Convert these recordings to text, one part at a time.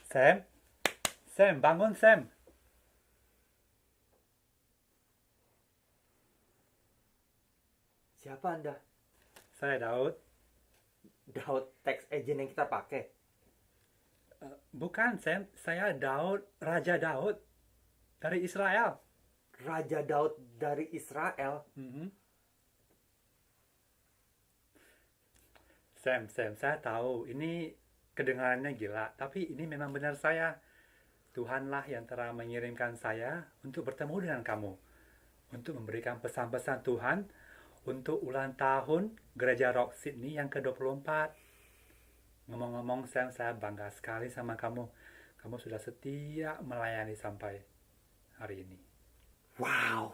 Sam, Sam, bangun Sam. Siapa Anda? Saya Daud. Daud tax agent yang kita pakai. Bukan Sam, saya Daud, Raja Daud dari Israel. Raja Daud dari Israel. Mhm. Sam, saya tahu ini kedengarannya gila, tapi ini memang benar saya. Tuhanlah yang telah mengirimkan saya untuk bertemu dengan kamu, untuk memberikan pesan-pesan Tuhan untuk ulang tahun Gereja Rock Sydney yang ke-24. Ngomong-ngomong Sam, saya bangga sekali sama kamu. Kamu sudah setia melayani sampai hari ini. Wow.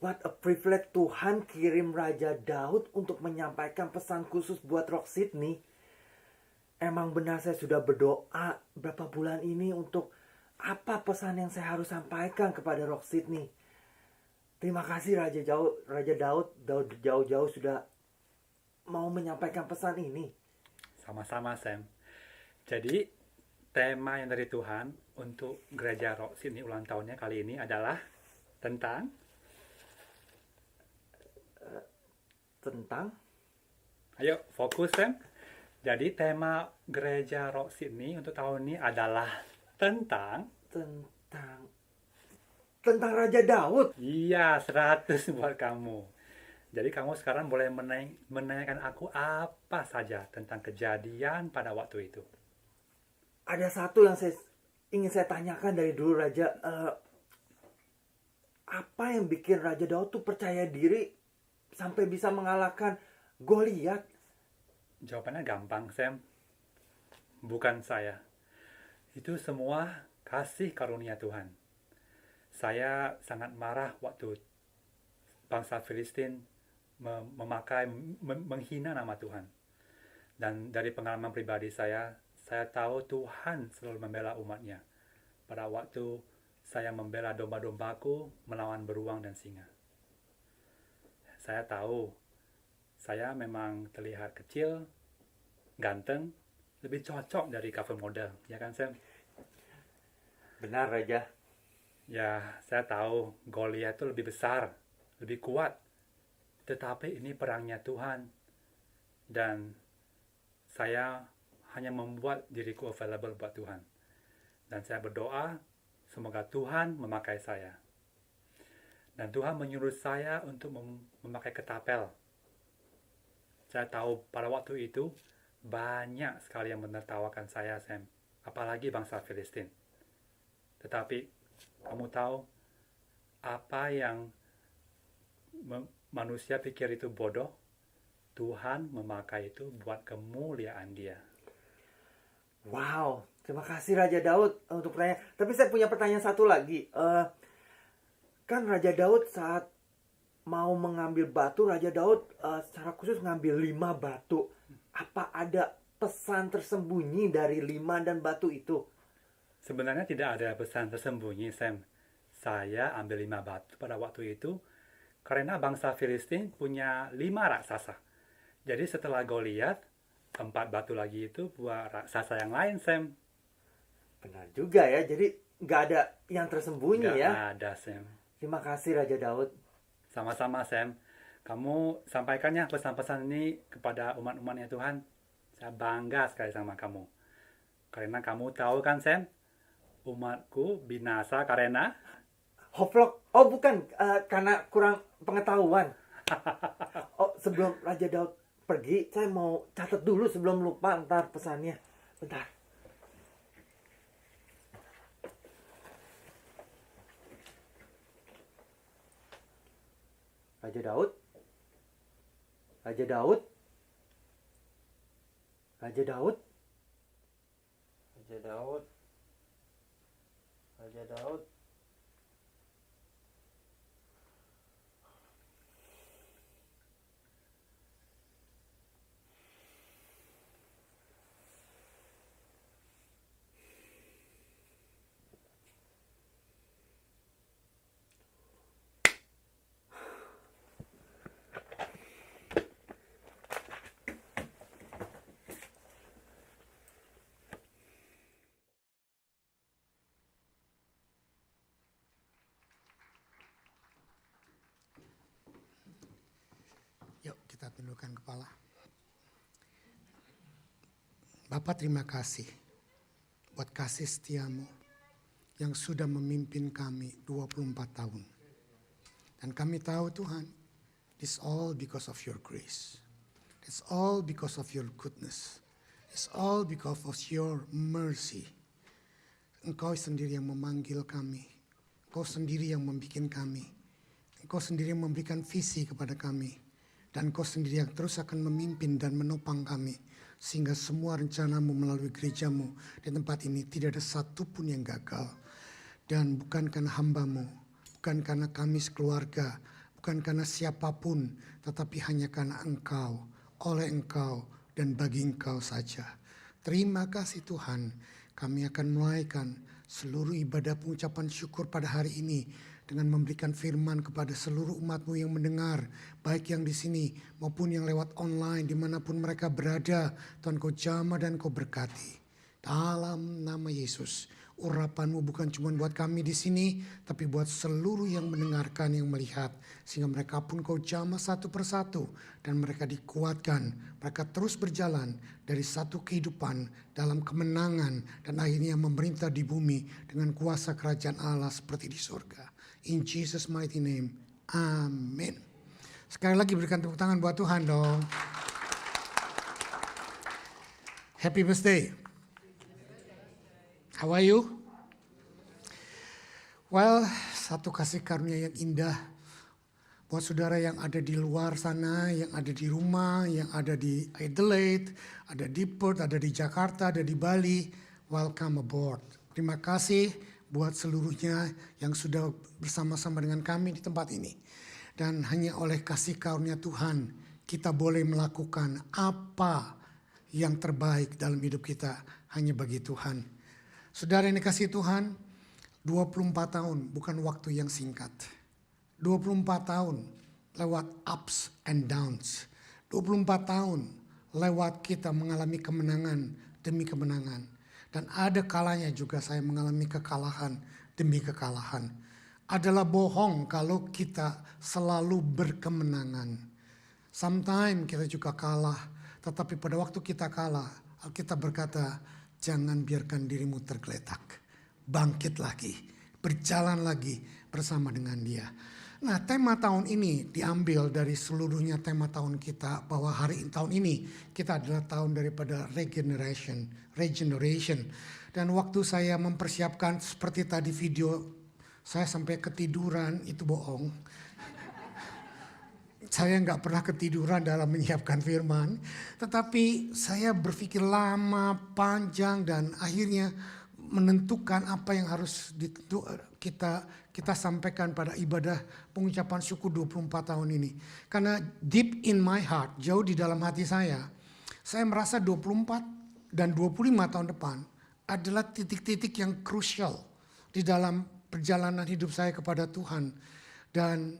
What a privilege Tuhan kirim Raja Daud untuk menyampaikan pesan khusus buat Rock Sydney. Emang benar saya sudah berdoa berapa bulan ini untuk apa pesan yang saya harus sampaikan kepada Rock Sydney. Terima kasih Raja Daud jauh-jauh sudah mau menyampaikan pesan ini. Sama-sama Sam. Jadi tema yang dari Tuhan untuk Gereja Rock Sydney ulang tahunnya kali ini adalah tentang ayo fokus Sam. Jadi tema Gereja Rock Sydney untuk tahun ini adalah tentang Raja Daud. iya 100 buat kamu. Jadi kamu sekarang boleh menanyakan aku apa saja tentang kejadian pada waktu itu. Ada satu yang ingin saya tanyakan dari dulu Raja. Apa yang bikin Raja Daud tuh percaya diri sampai bisa mengalahkan Goliat? Jawabannya gampang Sam. Bukan saya. Itu semua kasih karunia Tuhan. Saya sangat marah waktu bangsa Filistin menghina nama Tuhan. Dan dari pengalaman pribadi saya tahu Tuhan selalu membela umatnya. Pada waktu saya membela domba-dombaku melawan beruang dan singa. Saya tahu, saya memang terlihat kecil, ganteng, lebih cocok dari cover model, ya kan Sam? Benar Raja. Ya, saya tahu Goliat itu lebih besar, lebih kuat. Tetapi ini perangnya Tuhan. Dan saya hanya membuat diriku available buat Tuhan. Dan saya berdoa, semoga Tuhan memakai saya. Dan Tuhan menyuruh saya untuk memakai ketapel. Saya tahu pada waktu itu banyak sekali yang menertawakan saya, Sam. Apalagi bangsa Filistin. Tetapi kamu tahu apa yang manusia pikir itu bodoh? Tuhan memakai itu buat kemuliaan Dia. Wow, terima kasih Raja Daud untuk pertanyaan. Tapi saya punya pertanyaan satu lagi. Kan Raja Daud saat mau mengambil batu, Raja Daud secara khusus ngambil 5 batu. Apa ada pesan tersembunyi dari 5 dan batu itu? Sebenarnya tidak ada pesan tersembunyi, Sam. Saya ambil 5 batu pada waktu itu karena bangsa Filistin punya 5 raksasa. Jadi setelah Goliat, 4 batu lagi itu buat raksasa yang lain, Sam. Benar juga ya, jadi nggak ada yang tersembunyi Nggak ya. ada, Sam. Terima kasih Raja Daud. Sama-sama, Sam. Kamu sampaikannya pesan-pesan ini kepada umat-umatnya Tuhan. Saya bangga sekali sama kamu. Karena kamu tahu kan, Sam, umatku binasa karena Hoplok. Oh bukan, karena kurang pengetahuan. Oh, sebelum Raja Daud pergi, saya mau catat dulu sebelum lupa ntar pesannya. Bentar. Raja Daud. Raja Daud. Raja Daud. Raja Daud. Raja Daud. tundukkan kepala. Bapa, terima kasih buat kasih setiamu yang sudah memimpin kami 24 tahun. Dan kami tahu Tuhan, it's all because of your grace. It's all because of your goodness. It's all because of your mercy. Engkau sendiri yang memanggil kami. Engkau sendiri yang membuat kami. Engkau sendiri yang memberikan visi kepada kami. Dan Engkau sendiri yang terus akan memimpin dan menopang kami. Sehingga semua rencanamu melalui gerejamu di tempat ini tidak ada satupun yang gagal. Dan bukan karena hambamu, bukan karena kami sekeluarga, bukan karena siapapun, tetapi hanya karena Engkau, oleh Engkau, dan bagi Engkau saja. Terima kasih Tuhan, kami akan menaikkan seluruh ibadah pengucapan syukur pada hari ini dengan memberikan firman kepada seluruh umat-Mu yang mendengar, baik yang di sini maupun yang lewat online, dimanapun mereka berada. Tuhan, Kau jamah dan Kau berkati. Dalam nama Yesus, urapan-Mu bukan cuma buat kami di sini, tapi buat seluruh yang mendengarkan, yang melihat. Sehingga mereka pun Kau jamah satu persatu dan mereka dikuatkan. Mereka terus berjalan dari satu kehidupan dalam kemenangan dan akhirnya memerintah di bumi dengan kuasa kerajaan Allah seperti di surga. In Jesus' mighty name, amin. Sekali lagi berikan tepuk tangan buat Tuhan dong. Happy birthday. How are you? Well, satu kasih karunia yang indah buat saudara yang ada di luar sana, yang ada di rumah, yang ada di Adelaide, ada di Perth, ada di Jakarta, ada di Bali. Welcome aboard. Terima kasih buat seluruhnya yang sudah bersama-sama dengan kami di tempat ini. Dan hanya oleh kasih karunia Tuhan, kita boleh melakukan apa yang terbaik dalam hidup kita hanya bagi Tuhan. Saudara yang dikasihi Tuhan, 24 tahun bukan waktu yang singkat. 24 tahun lewat ups and downs. 24 tahun lewat kita mengalami kemenangan demi kemenangan. Dan ada kalanya juga saya mengalami kekalahan demi kekalahan. Adalah bohong kalau kita selalu berkemenangan. Sometimes kita juga kalah, tetapi pada waktu kita kalah, Alkitab berkata, jangan biarkan dirimu tergeletak. Bangkit lagi, berjalan lagi bersama dengan Dia. Nah, tema tahun ini diambil dari seluruhnya tema tahun kita, bahwa tahun ini kita adalah tahun daripada regeneration. Dan waktu saya mempersiapkan seperti tadi video, saya sampai ketiduran, itu bohong. Saya nggak pernah ketiduran dalam menyiapkan firman, tetapi saya berpikir lama, panjang, dan akhirnya menentukan apa yang harus kita sampaikan pada ibadah pengucapan syukur 24 tahun ini. Karena deep in my heart, jauh di dalam hati saya merasa 24 dan 25 tahun depan adalah titik-titik yang krusial di dalam perjalanan hidup saya kepada Tuhan. Dan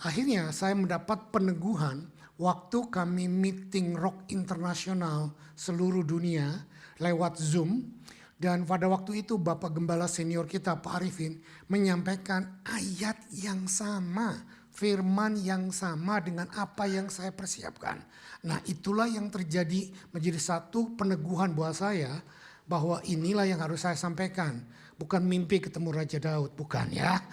akhirnya saya mendapat peneguhan waktu kami meeting Rock Internasional seluruh dunia lewat Zoom. Dan pada waktu itu Bapak Gembala senior kita Pak Arifin menyampaikan ayat yang sama, firman yang sama dengan apa yang saya persiapkan. Nah, itulah yang terjadi menjadi satu peneguhan buat saya bahwa inilah yang harus saya sampaikan. Bukan mimpi ketemu Raja Daud, bukan ya.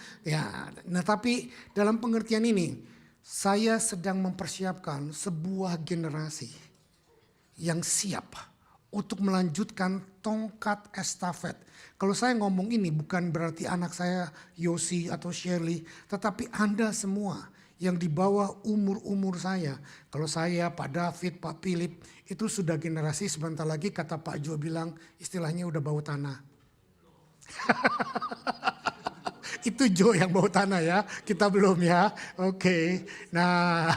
Nah, tapi dalam pengertian ini saya sedang mempersiapkan sebuah generasi yang siap untuk melanjutkan tongkat estafet. Kalau saya ngomong ini bukan berarti anak saya Yosi atau Shirley, tetapi Anda semua yang di bawah umur saya. Kalau saya, Pak David, Pak Philip, itu sudah generasi sebentar lagi kata Pak Jo bilang istilahnya udah bau tanah. Itu Jo yang bau tanah ya, kita belum ya. Oke. Nah,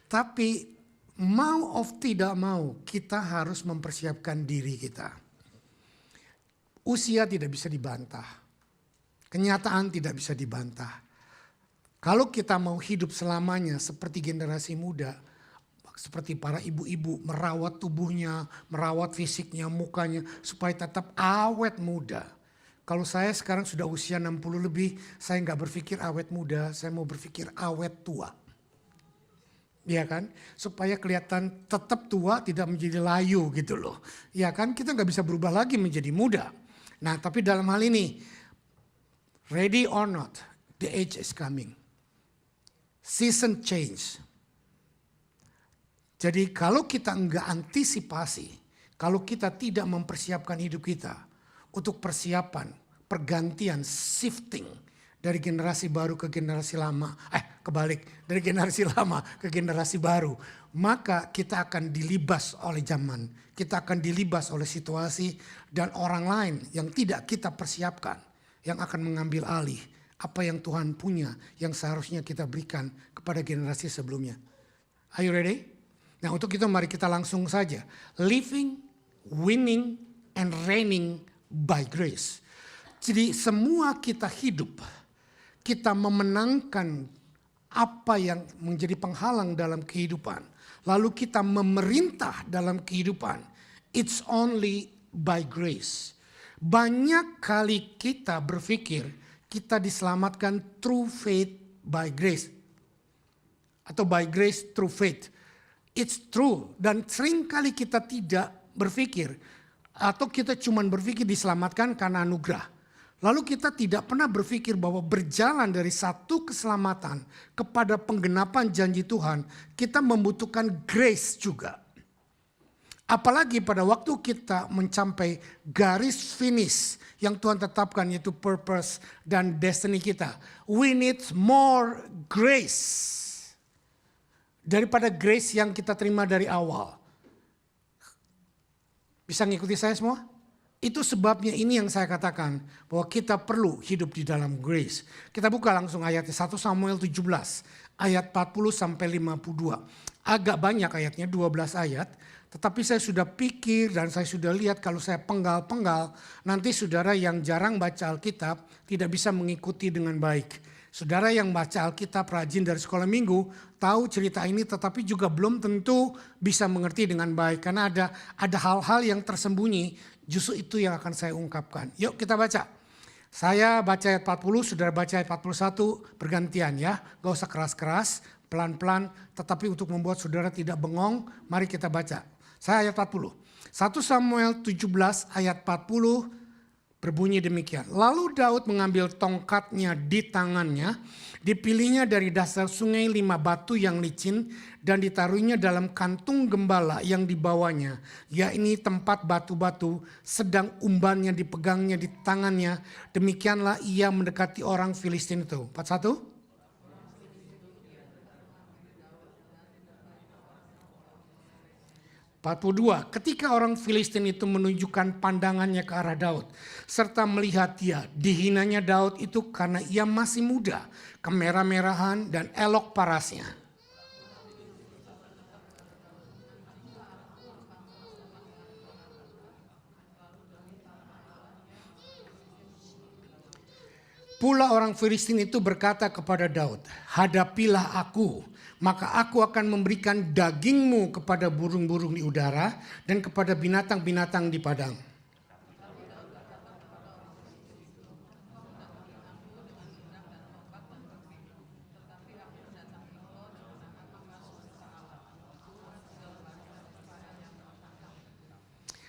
tapi mau of tidak mau, kita harus mempersiapkan diri kita. Usia tidak bisa dibantah. Kenyataan tidak bisa dibantah. Kalau kita mau hidup selamanya seperti generasi muda, seperti para ibu-ibu merawat tubuhnya, merawat fisiknya, mukanya, supaya tetap awet muda. Kalau saya sekarang sudah usia 60 lebih, saya nggak berpikir awet muda, saya mau berpikir awet tua. Ya kan, supaya kelihatan tetap tua tidak menjadi layu gitu loh. Ya kan, kita nggak bisa berubah lagi menjadi muda. Nah tapi dalam hal ini, ready or not, the age is coming. Season change. Jadi kalau kita nggak antisipasi, kalau kita tidak mempersiapkan hidup kita untuk persiapan, pergantian, shifting dari generasi baru ke generasi lama, kebalik, dari generasi lama ke generasi baru, maka kita akan dilibas oleh zaman, kita akan dilibas oleh situasi dan orang lain yang tidak kita persiapkan, yang akan mengambil alih apa yang Tuhan punya, yang seharusnya kita berikan kepada generasi sebelumnya. Are you ready? Nah untuk itu mari kita langsung saja. Living, winning, and reigning by grace. Jadi semua kita hidup, kita memenangkan apa yang menjadi penghalang dalam kehidupan. Lalu kita memerintah dalam kehidupan. It's only by grace. Banyak kali kita berpikir kita diselamatkan through faith by grace. Atau by grace through faith. It's true. Dan seringkali kita tidak berpikir. Atau kita cuma berpikir diselamatkan karena anugerah. Lalu kita tidak pernah berpikir bahwa berjalan dari satu keselamatan kepada penggenapan janji Tuhan, kita membutuhkan grace juga. Apalagi pada waktu kita mencapai garis finish yang Tuhan tetapkan, yaitu purpose dan destiny kita. We need more grace daripada grace yang kita terima dari awal. Bisa ngikuti saya semua? Itu sebabnya ini yang saya katakan bahwa kita perlu hidup di dalam grace. Kita buka langsung ayatnya 1 Samuel 17 ayat 40 sampai 52. Agak banyak ayatnya, 12 ayat. Tetapi saya sudah pikir dan saya sudah lihat kalau saya penggal-penggal, nanti saudara yang jarang baca Alkitab tidak bisa mengikuti dengan baik. Saudara yang baca Alkitab rajin dari sekolah minggu tahu cerita ini, tetapi juga belum tentu bisa mengerti dengan baik. Karena ada hal-hal yang tersembunyi. Justru itu yang akan saya ungkapkan. Yuk kita baca. Saya baca ayat 40, saudara baca ayat 41, bergantian ya. Gak usah keras-keras, pelan-pelan. Tetapi untuk membuat saudara tidak bengong, mari kita baca. Saya ayat 40. 1 Samuel 17 ayat 40 berbunyi demikian. Lalu Daud mengambil tongkatnya di tangannya, dipilihnya dari dasar sungai 5 batu yang licin dan ditaruhnya dalam kantung gembala yang dibawanya, yakni tempat batu-batu, sedang umbannya dipegangnya di tangannya. Demikianlah ia mendekati orang Filistin itu. 41. Ketika orang Filistin itu menunjukkan pandangannya ke arah Daud, serta melihat dia, dihinanya Daud itu karena ia masih muda, kemerah-merahan dan elok parasnya. Pula orang Filistin itu berkata kepada Daud, hadapilah aku, maka aku akan memberikan dagingmu kepada burung-burung di udara dan kepada binatang-binatang di padang.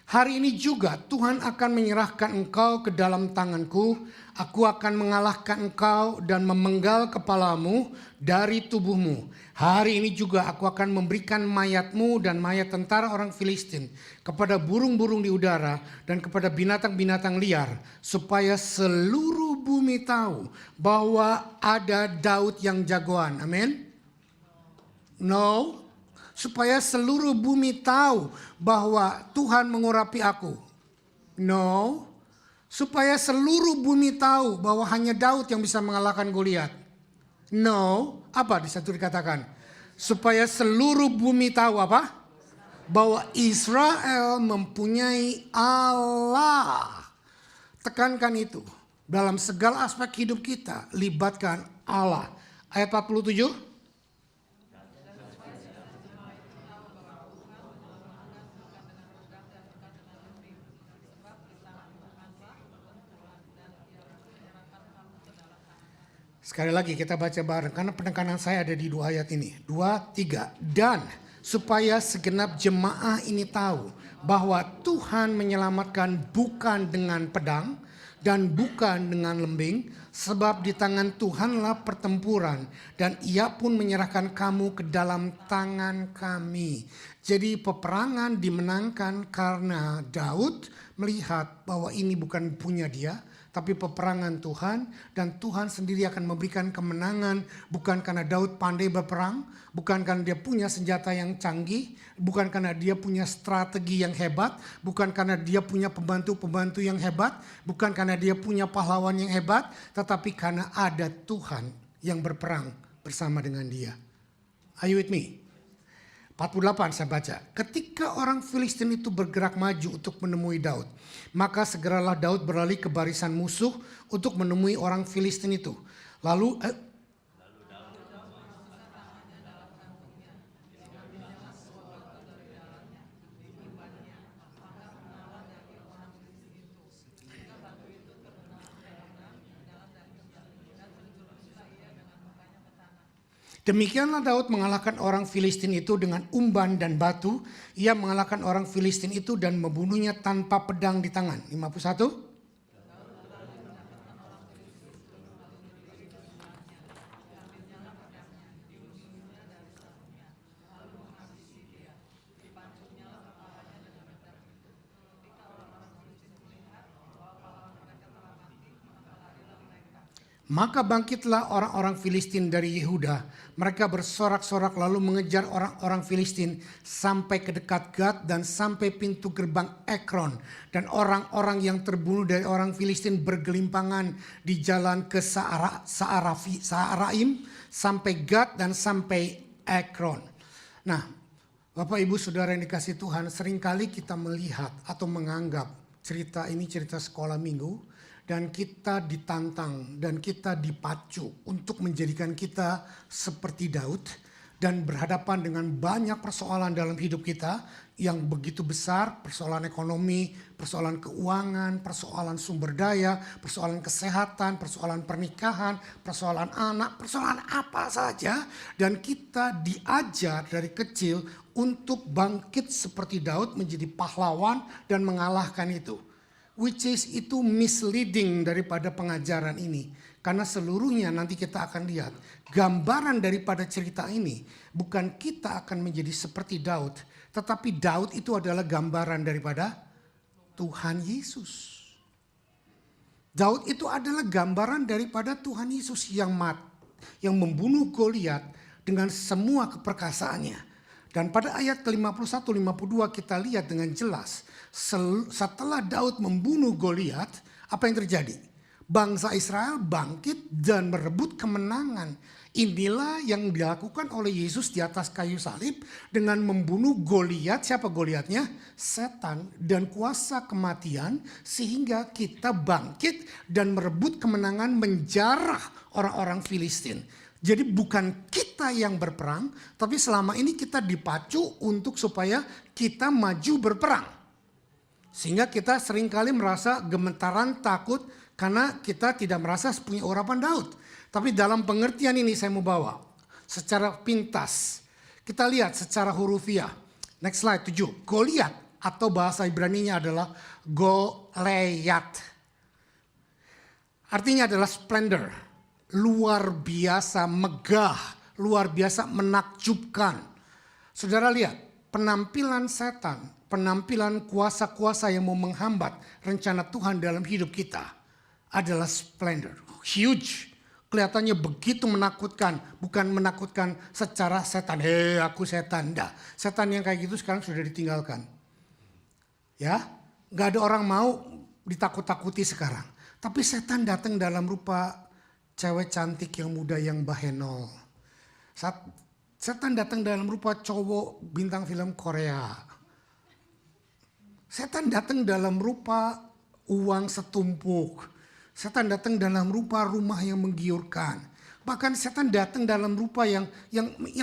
Hari ini juga Tuhan akan menyerahkan engkau ke dalam tanganku. Aku akan mengalahkan engkau dan memenggal kepalamu dari tubuhmu. Hari ini juga aku akan memberikan mayatmu dan mayat tentara orang Filistin kepada burung-burung di udara dan kepada binatang-binatang liar. Supaya seluruh bumi tahu bahwa ada Daud yang jagoan. Amin. No. Supaya seluruh bumi tahu bahwa Tuhan mengurapi aku. No. Supaya seluruh bumi tahu bahwa hanya Daud yang bisa mengalahkan Goliat. No. Apa di situ dikatakan? Supaya seluruh bumi tahu apa? Bahwa Israel mempunyai Allah. Tekankan itu. Dalam segala aspek hidup kita, libatkan Allah. Ayat 47. Sekali lagi kita baca bareng karena penekanan saya ada di 2 ayat ini. 2, 3. Dan supaya segenap jemaah ini tahu bahwa Tuhan menyelamatkan bukan dengan pedang dan bukan dengan lembing, sebab di tangan Tuhanlah pertempuran dan Ia pun menyerahkan kamu ke dalam tangan kami. Jadi peperangan dimenangkan karena Daud melihat bahwa ini bukan punya dia, tapi peperangan Tuhan, dan Tuhan sendiri akan memberikan kemenangan bukan karena Daud pandai berperang, bukan karena dia punya senjata yang canggih, bukan karena dia punya strategi yang hebat, bukan karena dia punya pembantu-pembantu yang hebat, bukan karena dia punya pahlawan yang hebat, tetapi karena ada Tuhan yang berperang bersama dengan dia. Are you with me? 48 saya baca. Ketika orang Filistin itu bergerak maju untuk menemui Daud, maka segeralah Daud berlari ke barisan musuh untuk menemui orang Filistin itu. Lalu demikianlah Daud mengalahkan orang Filistin itu dengan umban dan batu. Ia mengalahkan orang Filistin itu dan membunuhnya tanpa pedang di tangan. 51. Maka bangkitlah orang-orang Filistin dari Yehuda. Mereka bersorak-sorak lalu mengejar orang-orang Filistin sampai ke dekat Gad dan sampai pintu gerbang Ekron. Dan orang-orang yang terbunuh dari orang Filistin bergelimpangan di jalan ke Saaraim sampai Gad dan sampai Ekron. Nah, Bapak Ibu Saudara yang dikasihi Tuhan, seringkali kita melihat atau menganggap cerita ini cerita sekolah minggu. Dan kita ditantang dan kita dipacu untuk menjadikan kita seperti Daud. Dan berhadapan dengan banyak persoalan dalam hidup kita yang begitu besar. Persoalan ekonomi, persoalan keuangan, persoalan sumber daya, persoalan kesehatan, persoalan pernikahan, persoalan anak, persoalan apa saja. Dan kita diajar dari kecil untuk bangkit seperti Daud menjadi pahlawan dan mengalahkan itu. Which is itu misleading daripada pengajaran ini. Karena seluruhnya nanti kita akan lihat. Gambaran daripada cerita ini. Bukan kita akan menjadi seperti Daud. Tetapi Daud itu adalah gambaran daripada Tuhan Yesus. Daud itu adalah gambaran daripada Tuhan Yesus yang membunuh Goliat dengan semua keperkasaannya. Dan pada ayat ke-51-52 kita lihat dengan jelas. Setelah Daud membunuh Goliat, apa yang terjadi? Bangsa Israel bangkit dan merebut kemenangan. Inilah yang dilakukan oleh Yesus di atas kayu salib dengan membunuh Goliat. Siapa Goliatnya? Setan dan kuasa kematian, sehingga kita bangkit dan merebut kemenangan menjarah orang-orang Filistin. Jadi bukan kita yang berperang, tapi selama ini kita dipacu untuk supaya kita maju berperang. Sehingga kita seringkali merasa gemetaran, takut karena kita tidak merasa punya urapan Daud. Tapi dalam pengertian ini saya mau bawa secara pintas. Kita lihat secara hurufiah. Next slide 7. Goliat atau bahasa Ibraninya adalah Goleyat. Artinya adalah splendor. Luar biasa megah, luar biasa menakjubkan. Saudara lihat penampilan setan, penampilan kuasa-kuasa yang mau menghambat rencana Tuhan dalam hidup kita adalah splendor, huge. Kelihatannya begitu menakutkan, bukan menakutkan secara setan. Aku setan, enggak. Setan yang kayak gitu sekarang sudah ditinggalkan. Ya, nggak ada orang mau ditakut-takuti sekarang. Tapi setan datang dalam rupa cewek cantik yang muda yang bahenol. Setan datang dalam rupa cowok bintang film Korea. Setan datang dalam rupa uang setumpuk. Setan datang dalam rupa rumah yang menggiurkan. Bahkan setan datang dalam rupa yang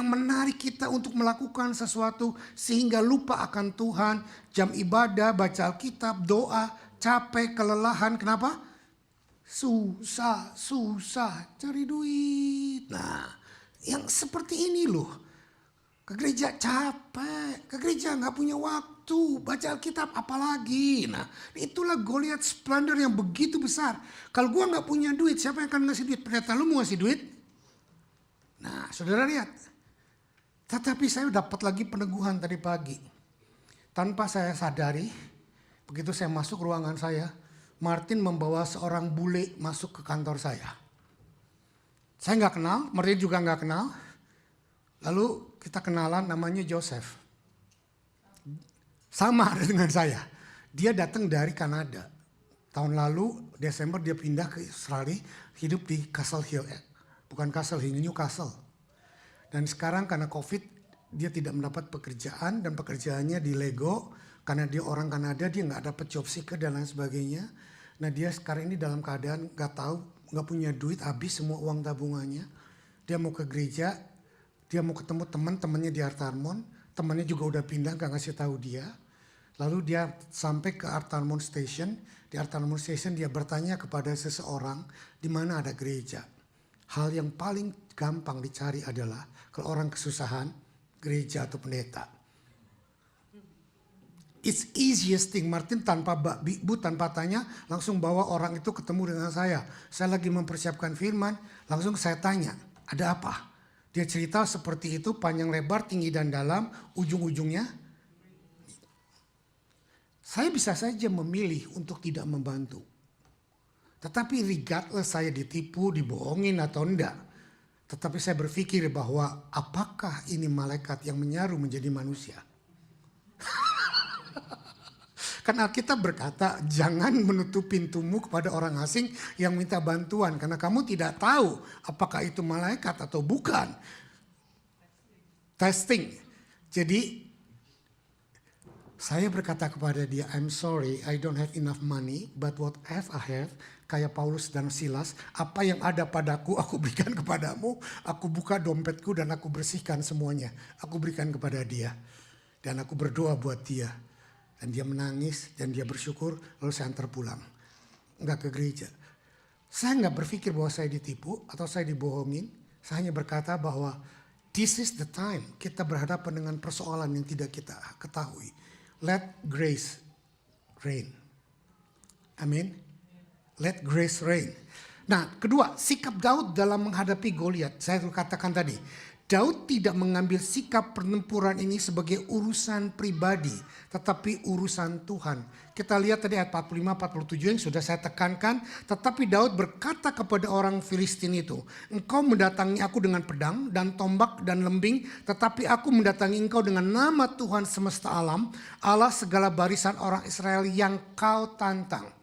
menarik kita untuk melakukan sesuatu sehingga lupa akan Tuhan. Jam ibadah, baca Alkitab, doa, capek, kelelahan. Kenapa? Susah cari duit. Nah, yang seperti ini loh. Ke gereja capek, ke gereja nggak punya waktu, baca Alkitab apalagi. Nah, itulah Goliat splendor yang begitu besar. Kalau gua nggak punya duit, siapa yang akan ngasih duit? Pendeta, lu mau ngasih duit? Nah, saudara lihat. Tetapi saya dapat lagi peneguhan tadi pagi. Tanpa saya sadari, begitu saya masuk ruangan saya, Martin membawa seorang bule masuk ke kantor saya. Saya nggak kenal, Martin juga nggak kenal. Lalu kita kenalan, namanya Joseph. Sama dengan saya. Dia datang dari Kanada. Tahun lalu Desember dia pindah ke Australia, hidup di Castle Hill. Bukan Castle Hill, Newcastle. Dan sekarang karena COVID dia tidak mendapat pekerjaan dan pekerjaannya di Lego. Karena dia orang Kanada, dia nggak dapat job seeker dan lain sebagainya. Nah dia sekarang ini dalam keadaan nggak tahu, nggak punya duit, habis semua uang tabungannya. Dia mau ke gereja. Dia mau ketemu teman-temannya di Art Harmon, temannya juga udah pindah, gak ngasih tahu dia. Lalu dia sampai ke Art Harmon Station. Di Art Harmon Station dia bertanya kepada seseorang di mana ada gereja. Hal yang paling gampang dicari adalah kalau orang kesusahan, gereja atau pendeta. It's easiest thing. Martin tanpa bu tanpa tanya langsung bawa orang itu ketemu dengan saya. Saya lagi mempersiapkan firman, langsung saya tanya, ada apa? Dia cerita seperti itu, panjang lebar, tinggi dan dalam, ujung-ujungnya. Saya bisa saja memilih untuk tidak membantu. Tetapi regardless saya ditipu, dibohongin atau enggak. Tetapi saya berpikir bahwa apakah ini malaikat yang menyaru menjadi manusia? Karena Alkitab berkata, jangan menutup pintumu kepada orang asing yang minta bantuan. Karena kamu tidak tahu apakah itu malaikat atau bukan. Testing. Jadi, saya berkata kepada dia, I'm sorry, I don't have enough money. But what I have, kayak Paulus dan Silas, apa yang ada padaku, aku berikan kepadamu. Aku buka dompetku dan aku bersihkan semuanya. Aku berikan kepada dia. Dan aku berdoa buat dia. Dan dia menangis dan dia bersyukur, lalu saya antar pulang. Enggak ke gereja. Saya enggak berpikir bahwa saya ditipu atau saya dibohongin. Saya hanya berkata bahwa this is the time kita berhadapan dengan persoalan yang tidak kita ketahui. Let grace reign. Amin. Let grace reign. Nah, kedua, sikap Daud dalam menghadapi Goliat. Saya katakan tadi, Daud tidak mengambil sikap pertempuran ini sebagai urusan pribadi, tetapi urusan Tuhan. Kita lihat tadi ayat 45-47 yang sudah saya tekankan. Tetapi Daud berkata kepada orang Filistin itu, engkau mendatangi aku dengan pedang dan tombak dan lembing, tetapi aku mendatangi engkau dengan nama Tuhan semesta alam, Allah segala barisan orang Israel yang kau tantang.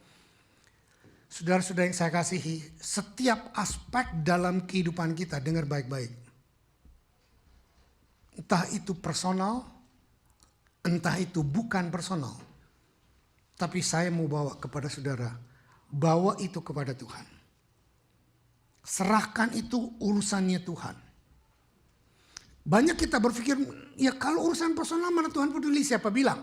Saudara-saudara yang saya kasihi, setiap aspek dalam kehidupan kita, dengar baik-baik. Entah itu personal, entah itu bukan personal. Tapi saya mau bawa kepada saudara, bawa itu kepada Tuhan. Serahkan itu urusannya Tuhan. Banyak kita berpikir, ya kalau urusan personal mana Tuhan peduli, siapa bilang?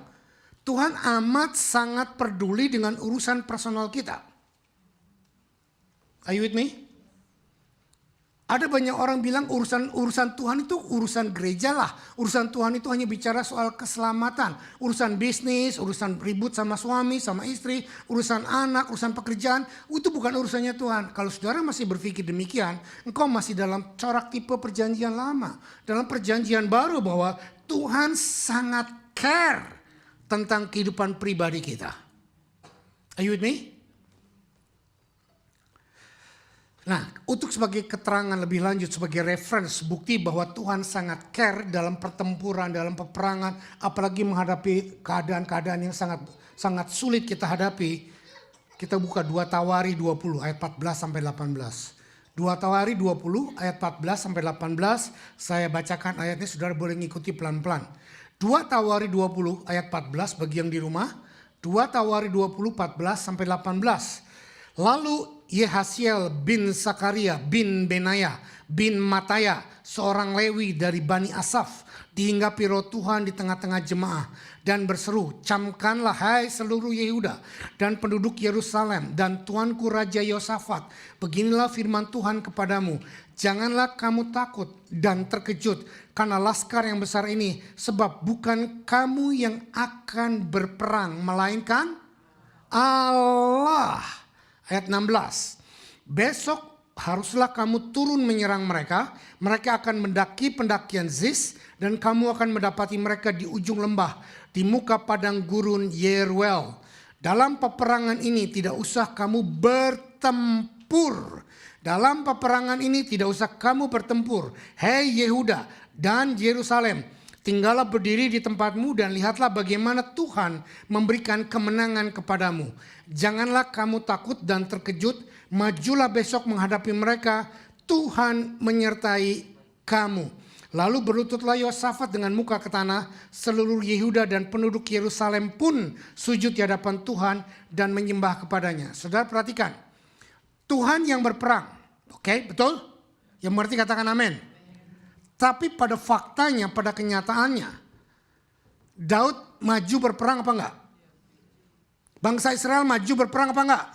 Tuhan amat sangat peduli dengan urusan personal kita. Are you with me? Ada banyak orang bilang urusan Tuhan itu urusan gereja lah. Urusan Tuhan itu hanya bicara soal keselamatan. Urusan bisnis, urusan ribut sama suami, sama istri, urusan anak, urusan pekerjaan. Itu bukan urusannya Tuhan. Kalau saudara masih berpikir demikian, engkau masih dalam corak tipe perjanjian lama. Dalam perjanjian baru bahwa Tuhan sangat care tentang kehidupan pribadi kita. Are you with me? Nah, untuk sebagai keterangan lebih lanjut, sebagai reference, bukti bahwa Tuhan sangat care dalam pertempuran, dalam peperangan, apalagi menghadapi keadaan-keadaan yang sangat sulit kita hadapi. Kita buka 2 Tawari 20 ayat 14 sampai 18. 2 Tawari 20 ayat 14 sampai 18. Saya bacakan ayatnya, saudara boleh ngikuti pelan-pelan. 2 Tawari 20 ayat 14 bagi yang di rumah. 2 Tawari 20 14 sampai 18. Lalu Yehasiel bin Sakaria bin Benaya bin Mataya, seorang Lewi dari Bani Asaf, dihinggapi roh Tuhan di tengah-tengah jemaah dan berseru, camkanlah hai seluruh Yehuda dan penduduk Yerusalem dan tuanku Raja Yosafat, beginilah firman Tuhan kepadamu, janganlah kamu takut dan terkejut karena laskar yang besar ini, sebab bukan kamu yang akan berperang, melainkan Allah. Ayat 16. Besok haruslah kamu turun menyerang mereka. Mereka akan mendaki pendakian Ziz, dan kamu akan mendapati mereka di ujung lembah, di muka padang gurun Yeruel. Dalam peperangan ini tidak usah kamu bertempur. Dalam peperangan ini tidak usah kamu bertempur. Hei Yehuda dan Yerusalem, tinggallah berdiri di tempatmu dan lihatlah bagaimana Tuhan memberikan kemenangan kepadamu. Janganlah kamu takut dan terkejut, majulah besok menghadapi mereka, Tuhan menyertai kamu. Lalu berlututlah Yosafat dengan muka ke tanah, seluruh Yehuda dan penduduk Yerusalem pun sujud di hadapan Tuhan dan menyembah kepadanya. Saudara perhatikan, Tuhan yang berperang, oke, betul? Yang berarti katakan amin. Tapi pada faktanya, pada kenyataannya, Daud maju berperang apa enggak? Bangsa Israel maju berperang apa enggak?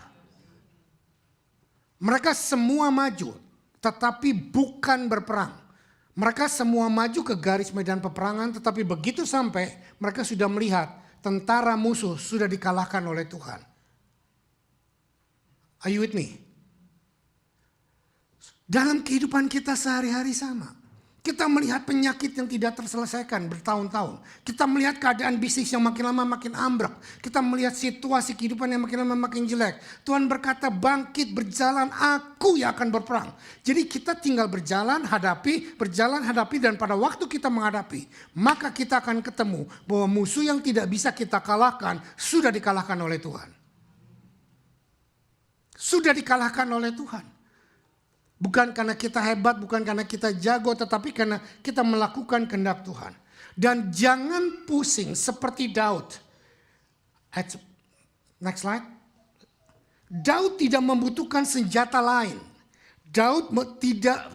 Mereka semua maju, tetapi bukan berperang. Mereka semua maju ke garis medan peperangan, tetapi begitu sampai, mereka sudah melihat tentara musuh sudah dikalahkan oleh Tuhan. Are you with me? Dalam kehidupan kita sehari-hari sama. Kita melihat penyakit yang tidak terselesaikan bertahun-tahun. Kita melihat keadaan bisnis yang makin lama makin ambruk. Kita melihat situasi kehidupan yang makin lama makin jelek. Tuhan berkata, bangkit, berjalan, aku yang akan berperang. Jadi kita tinggal berjalan, hadapi, dan pada waktu kita menghadapi, maka kita akan ketemu bahwa musuh yang tidak bisa kita kalahkan, sudah dikalahkan oleh Tuhan. Sudah dikalahkan oleh Tuhan. Bukan karena kita hebat, bukan karena kita jago, tetapi karena kita melakukan kehendak Tuhan. Dan jangan pusing seperti Daud. Next slide. Daud tidak membutuhkan senjata lain. Daud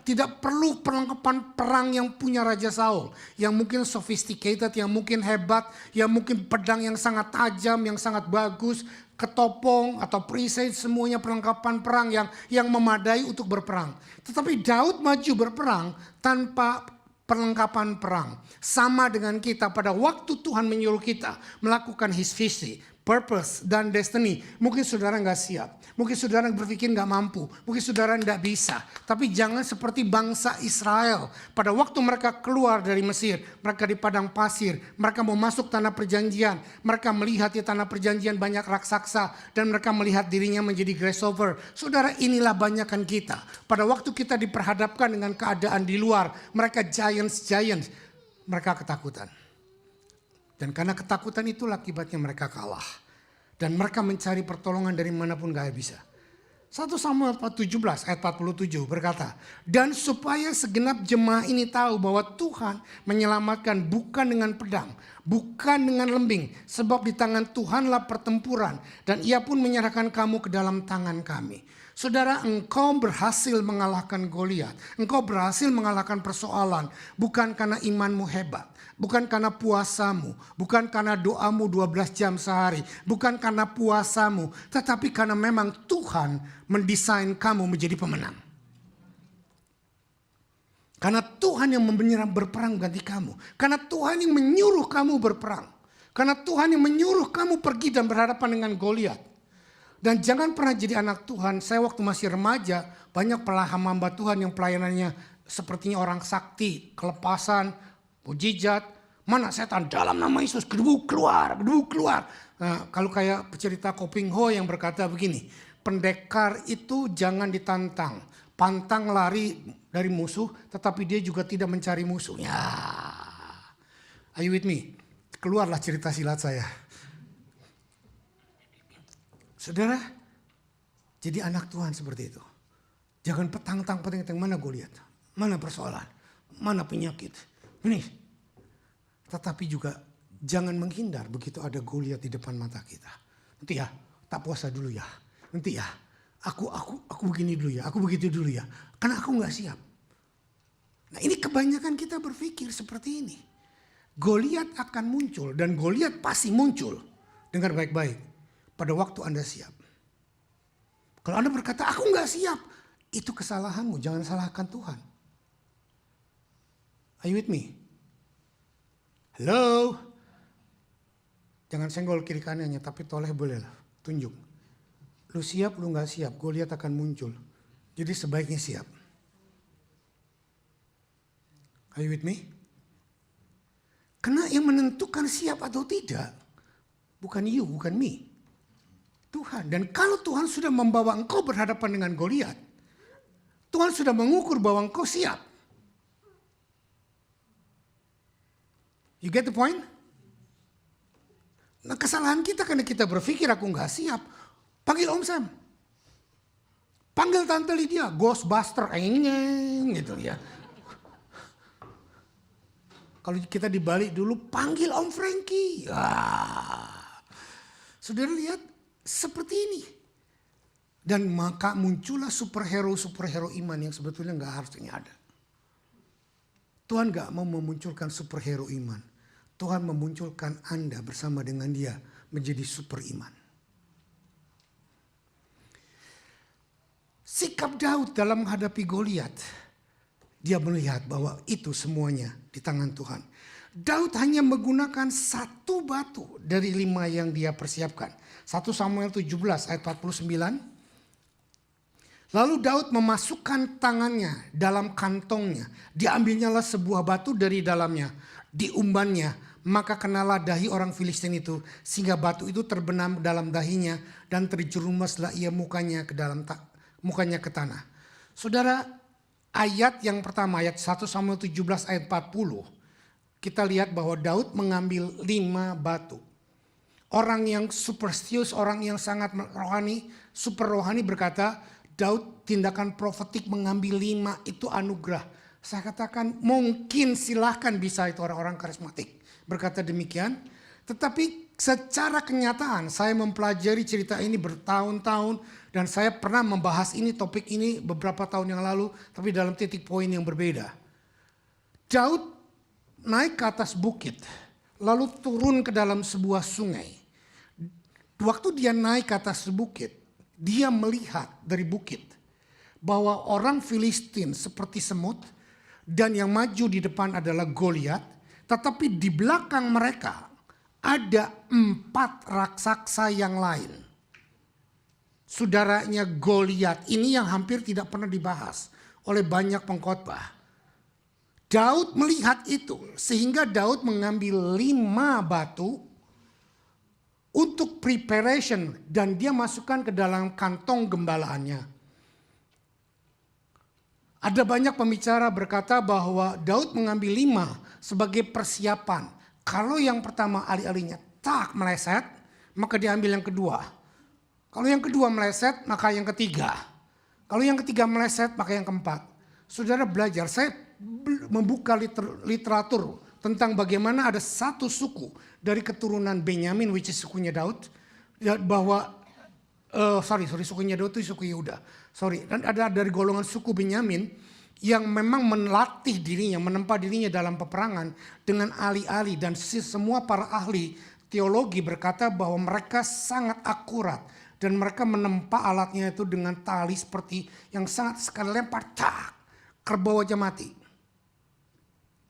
tidak perlu perlengkapan perang yang punya Raja Saul. Yang mungkin sophisticated, yang mungkin hebat, yang mungkin pedang yang sangat tajam, yang sangat bagus, ketopong atau perisai, semuanya perlengkapan perang yang memadai untuk berperang. Tetapi Daud maju berperang tanpa perlengkapan perang. Sama dengan kita pada waktu Tuhan menyuruh kita melakukan his vision, purpose dan destiny. Mungkin saudara gak siap. Mungkin saudara berpikir gak mampu. Mungkin saudara gak bisa. Tapi jangan seperti bangsa Israel. Pada waktu mereka keluar dari Mesir, mereka di padang pasir, mereka mau masuk tanah perjanjian. Mereka melihat di tanah perjanjian banyak raksasa, dan mereka melihat dirinya menjadi grasshopper. Saudara, inilah banyakan kita. Pada waktu kita diperhadapkan dengan keadaan di luar, mereka giants, mereka ketakutan. Dan karena ketakutan itulah akibatnya mereka kalah. Dan mereka mencari pertolongan dari manapun gak bisa. 1 Samuel 17 ayat 47 berkata, dan supaya segenap jemaah ini tahu bahwa Tuhan menyelamatkan bukan dengan pedang, bukan dengan lembing, sebab di tangan Tuhanlah pertempuran, dan ia pun menyerahkan kamu ke dalam tangan kami. Saudara, engkau berhasil mengalahkan Goliat. Engkau berhasil mengalahkan persoalan bukan karena imanmu hebat. Bukan karena puasamu, bukan karena doamu 12 jam sehari, bukan karena puasamu, tetapi karena memang Tuhan mendesain kamu menjadi pemenang. Karena Tuhan yang berperang ganti kamu. Karena Tuhan yang menyuruh kamu berperang. Karena Tuhan yang menyuruh kamu pergi dan berhadapan dengan Goliat. Dan jangan pernah jadi anak Tuhan. Saya waktu masih remaja, banyak hamba Tuhan yang pelayanannya sepertinya orang sakti, kelepasan, mujizat, mana setan dalam nama Yesus, gedebuk keluar. Nah, kalau kayak pecerita Koping Ho yang berkata begini, pendekar itu jangan ditantang, pantang lari dari musuh, tetapi dia juga tidak mencari musuh. Ya, are you with me? Keluarlah cerita silat saya. Saudara, jadi anak Tuhan seperti itu. Jangan petang-tang mana Goliat, mana persoalan, mana penyakit. Ini. Tetapi juga jangan menghindar begitu ada Goliat di depan mata kita. Nanti ya, tak puasa dulu ya. Nanti ya, Aku begini dulu ya, aku begitu dulu ya. Karena aku nggak siap. Nah ini kebanyakan kita berpikir seperti ini. Goliat akan muncul dan Goliat pasti muncul dengan baik-baik pada waktu Anda siap. Kalau Anda berkata aku nggak siap, itu kesalahanmu, jangan salahkan Tuhan. Are you with me? Halo? Jangan senggol kiri kanannya, tapi toleh boleh lah. Tunjuk. Lu siap, lu gak siap, Goliat akan muncul. Jadi sebaiknya siap. Are you with me? Karena yang menentukan siap atau tidak, bukan you, bukan me. Tuhan. Dan kalau Tuhan sudah membawa engkau berhadapan dengan Goliat, Tuhan sudah mengukur bahwa engkau siap. You get the point? Nah kesalahan kita karena kita berpikir aku gak siap. Panggil Om Sam. Panggil Tante Lydia. Ghostbuster. Gitu ya. Kalau kita dibalik dulu panggil Om Frankie. Saudara lihat seperti ini. Dan maka muncullah superhero iman yang sebetulnya gak harusnya ada. Tuhan gak mau memunculkan superhero iman. Tuhan memunculkan Anda bersama dengan dia menjadi super iman. Sikap Daud dalam menghadapi Goliat, dia melihat bahwa itu semuanya di tangan Tuhan. Daud hanya menggunakan satu batu dari 5 yang dia persiapkan. 1 Samuel 17 ayat 49. Lalu Daud memasukkan tangannya dalam kantongnya. Diambilnyalah sebuah batu dari dalamnya. Diumbannya. Maka kenalah dahi orang Filistin itu. Sehingga batu itu terbenam dalam dahinya. Dan terjerumuslah ia mukanya ke tanah. Saudara, ayat yang pertama, ayat 1 Samuel 17 ayat 40. Kita lihat bahwa Daud mengambil 5 batu. Orang yang superstitious, orang yang sangat rohani, super rohani berkata, Daud tindakan profetik mengambil 5 itu anugerah. Saya katakan mungkin silahkan bisa itu orang-orang karismatik berkata demikian. Tetapi secara kenyataan saya mempelajari cerita ini bertahun-tahun. Dan saya pernah membahas ini topik ini beberapa tahun yang lalu. Tapi dalam titik poin yang berbeda. Daud naik ke atas bukit. Lalu turun ke dalam sebuah sungai. Waktu dia naik ke atas bukit. Dia melihat dari bukit bahwa orang Filistin seperti semut dan yang maju di depan adalah Goliat, tetapi di belakang mereka ada 4 raksasa yang lain. Saudaranya Goliat ini yang hampir tidak pernah dibahas oleh banyak pengkhotbah. Daud melihat itu sehingga Daud mengambil 5 batu untuk preparation dan dia masukkan ke dalam kantong gembalaannya. Ada banyak pembicara berkata bahwa Daud mengambil 5 sebagai persiapan. Kalau yang pertama alih-alihnya tak meleset, maka diambil yang kedua. Kalau yang kedua meleset, maka yang ketiga. Kalau yang ketiga meleset, maka yang keempat. Saudara belajar, saya membuka literatur tentang bagaimana ada satu suku dari keturunan Benyamin, which is sukunya Daud, bahwa sukunya Daud itu suku Yehuda. Dan ada dari golongan suku Benyamin yang memang melatih dirinya, menempa dirinya dalam peperangan dengan ahli-ahli dan semua para ahli teologi berkata bahwa mereka sangat akurat dan mereka menempa alatnya itu dengan tali seperti yang sangat sekali lempar kerbau aja mati.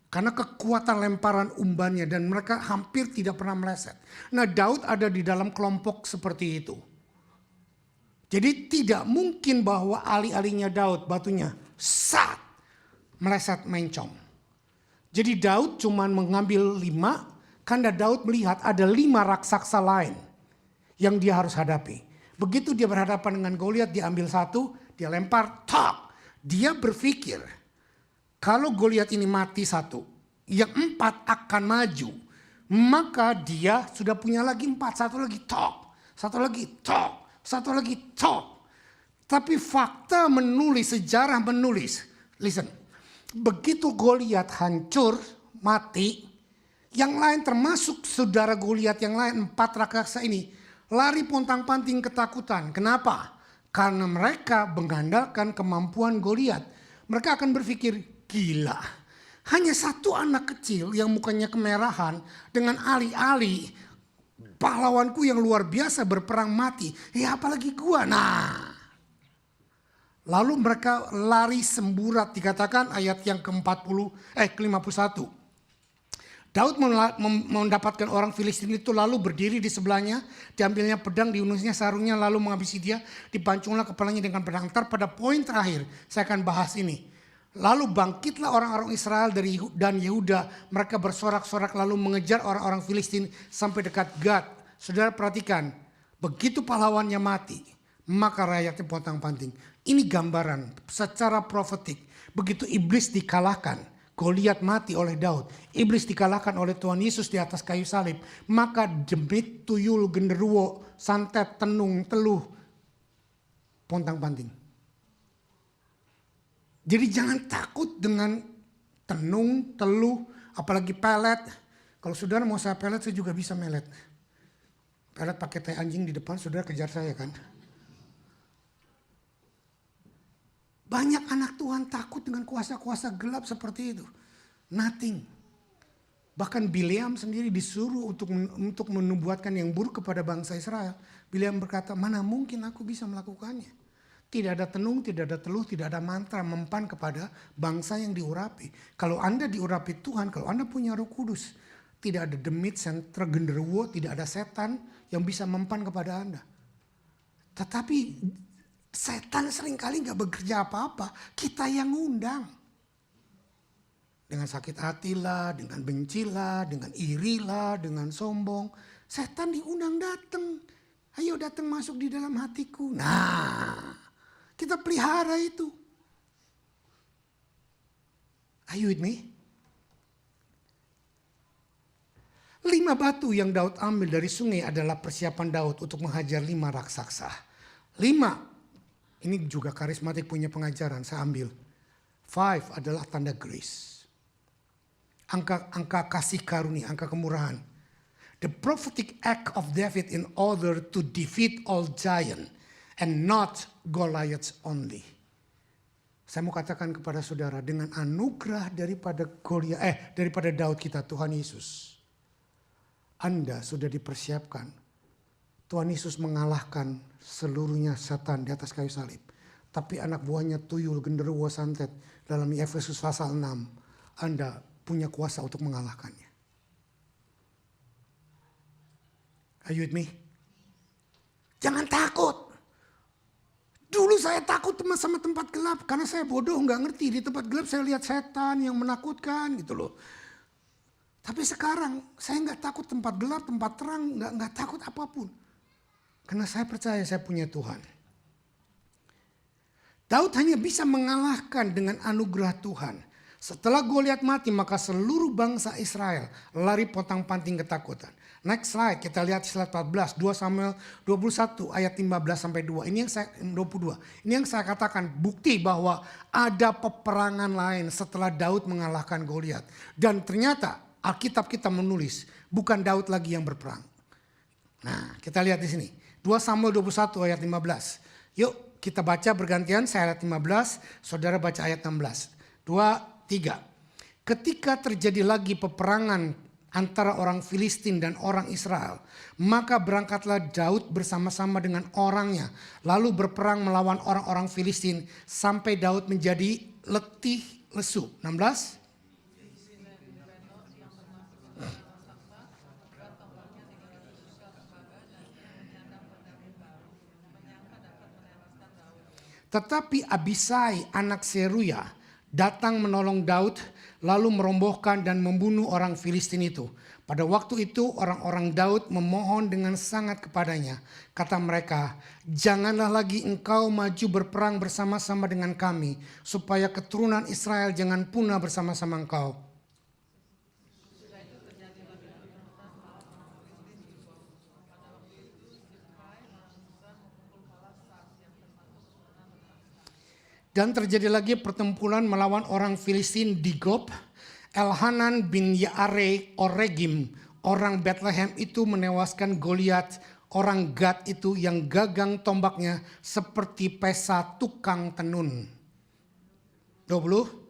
Karena kekuatan lemparan umbannya dan mereka hampir tidak pernah meleset. Nah Daud ada di dalam kelompok seperti itu. Jadi tidak mungkin bahwa alih-alihnya Daud batunya meleset mencong. Jadi Daud cuma mengambil 5 karena Daud melihat ada 5 raksasa lain yang dia harus hadapi. Begitu dia berhadapan dengan Goliat dia ambil 1, dia lempar Dia berpikir kalau Goliat ini mati 1, yang 4 akan maju. Maka dia sudah punya lagi 4. Satu lagi satu lagi Tapi fakta menulis, sejarah menulis. Listen, begitu Goliat hancur, mati. Yang lain termasuk saudara Goliat yang lain 4 raksasa ini. Lari pontang-panting ketakutan. Kenapa? Karena mereka mengandalkan kemampuan Goliat. Mereka akan berpikir, gila. Hanya satu anak kecil yang mukanya kemerahan dengan alih-alih pahlawanku yang luar biasa berperang mati. Ya apalagi gua. Nah. Lalu mereka lari semburat, dikatakan ayat yang ke-51. Daud mendapatkan orang Filistin itu, lalu berdiri di sebelahnya, diambilnya pedang, diunusnya sarungnya, lalu menghabisi dia, dipancunglah kepalanya dengan pedang. Ntar pada poin terakhir saya akan bahas ini. Lalu bangkitlah orang-orang Israel dan Yehuda, mereka bersorak-sorak lalu mengejar orang-orang Filistin sampai dekat Gad. Saudara perhatikan, begitu pahlawannya mati, maka rakyatnya pontang-panting. Ini gambaran secara profetik. Begitu iblis dikalahkan, Goliat mati oleh Daud, iblis dikalahkan oleh Tuhan Yesus di atas kayu salib, maka demit, tuyul, genderuwo, santet, tenung, teluh, pontang-panting. Jadi jangan takut dengan tenung, teluh, apalagi pelet. Kalau saudara mau saya pelet, saya juga bisa melet. Pelet pakai tai anjing di depan, saudara kejar saya kan. Banyak anak Tuhan takut dengan kuasa-kuasa gelap seperti itu. Nothing. Bahkan Bileam sendiri disuruh untuk menubuatkan yang buruk kepada bangsa Israel. Bileam berkata, mana mungkin aku bisa melakukannya. Tidak ada tenung, tidak ada teluh, tidak ada mantra mempan kepada bangsa yang diurapi. Kalau Anda diurapi Tuhan, kalau Anda punya Roh Kudus, tidak ada demit, sentra, genderuwo, tidak ada setan yang bisa mempan kepada Anda. Tetapi setan seringkali gak bekerja apa-apa, kita yang undang. Dengan sakit hatilah, dengan bencilah, dengan irilah, dengan sombong. Setan diundang datang. Ayo datang masuk di dalam hatiku. Nah, kita pelihara itu. Are you with me? 5 batu yang Daud ambil dari sungai adalah persiapan Daud untuk menghajar 5 raksasa. 5, ini juga karismatik punya pengajaran, saya ambil. 5 adalah tanda grace. Angka kasih karunia, angka kemurahan. The prophetic act of David in order to defeat all giant and not Goliath only. Saya mau katakan kepada saudara, dengan anugerah daripada Daud kita, Tuhan Yesus, Anda sudah dipersiapkan. Tuhan Yesus mengalahkan seluruhnya setan di atas kayu salib. Tapi anak buahnya tuyul, genderuwo, santet, dalam Efesus pasal 6, Anda punya kuasa untuk mengalahkannya. Are you with me? Jangan takut. Dulu saya takut sama tempat gelap karena saya bodoh, nggak ngerti. Di tempat gelap saya lihat setan yang menakutkan gitu loh. Tapi sekarang saya nggak takut tempat gelap, tempat terang, nggak takut apapun. Karena saya percaya saya punya Tuhan. Daud hanya bisa mengalahkan dengan anugerah Tuhan. Setelah Goliat mati, maka seluruh bangsa Israel lari pontang-panting ketakutan. Next slide, kita lihat slide 14, 2 Samuel 21 ayat 15 sampai 2. Ini yang saya 22. Ini yang saya katakan bukti bahwa ada peperangan lain setelah Daud mengalahkan Goliat. Dan ternyata Alkitab kita menulis bukan Daud lagi yang berperang. Nah, kita lihat di sini. 2 Samuel 21 ayat 15. Yuk kita baca bergantian, saya ayat 15, saudara baca ayat 16. 2, 3. Ketika terjadi lagi peperangan antara orang Filistin dan orang Israel, maka berangkatlah Daud bersama-sama dengan orangnya, lalu berperang melawan orang-orang Filistin sampai Daud menjadi letih lesu. 16. Tetapi Abisai anak Seruya datang menolong Daud, lalu merobohkan dan membunuh orang Filistin itu. Pada waktu itu orang-orang Daud memohon dengan sangat kepadanya. Kata mereka, janganlah lagi engkau maju berperang bersama-sama dengan kami, supaya keturunan Israel jangan punah bersama-sama engkau. Dan terjadi lagi pertempuran melawan orang Filistin di Gob. Elhanan bin Yaare Oregim, orang Bethlehem itu menewaskan Goliat, orang Gad itu yang gagang tombaknya seperti pesa tukang tenun. 20.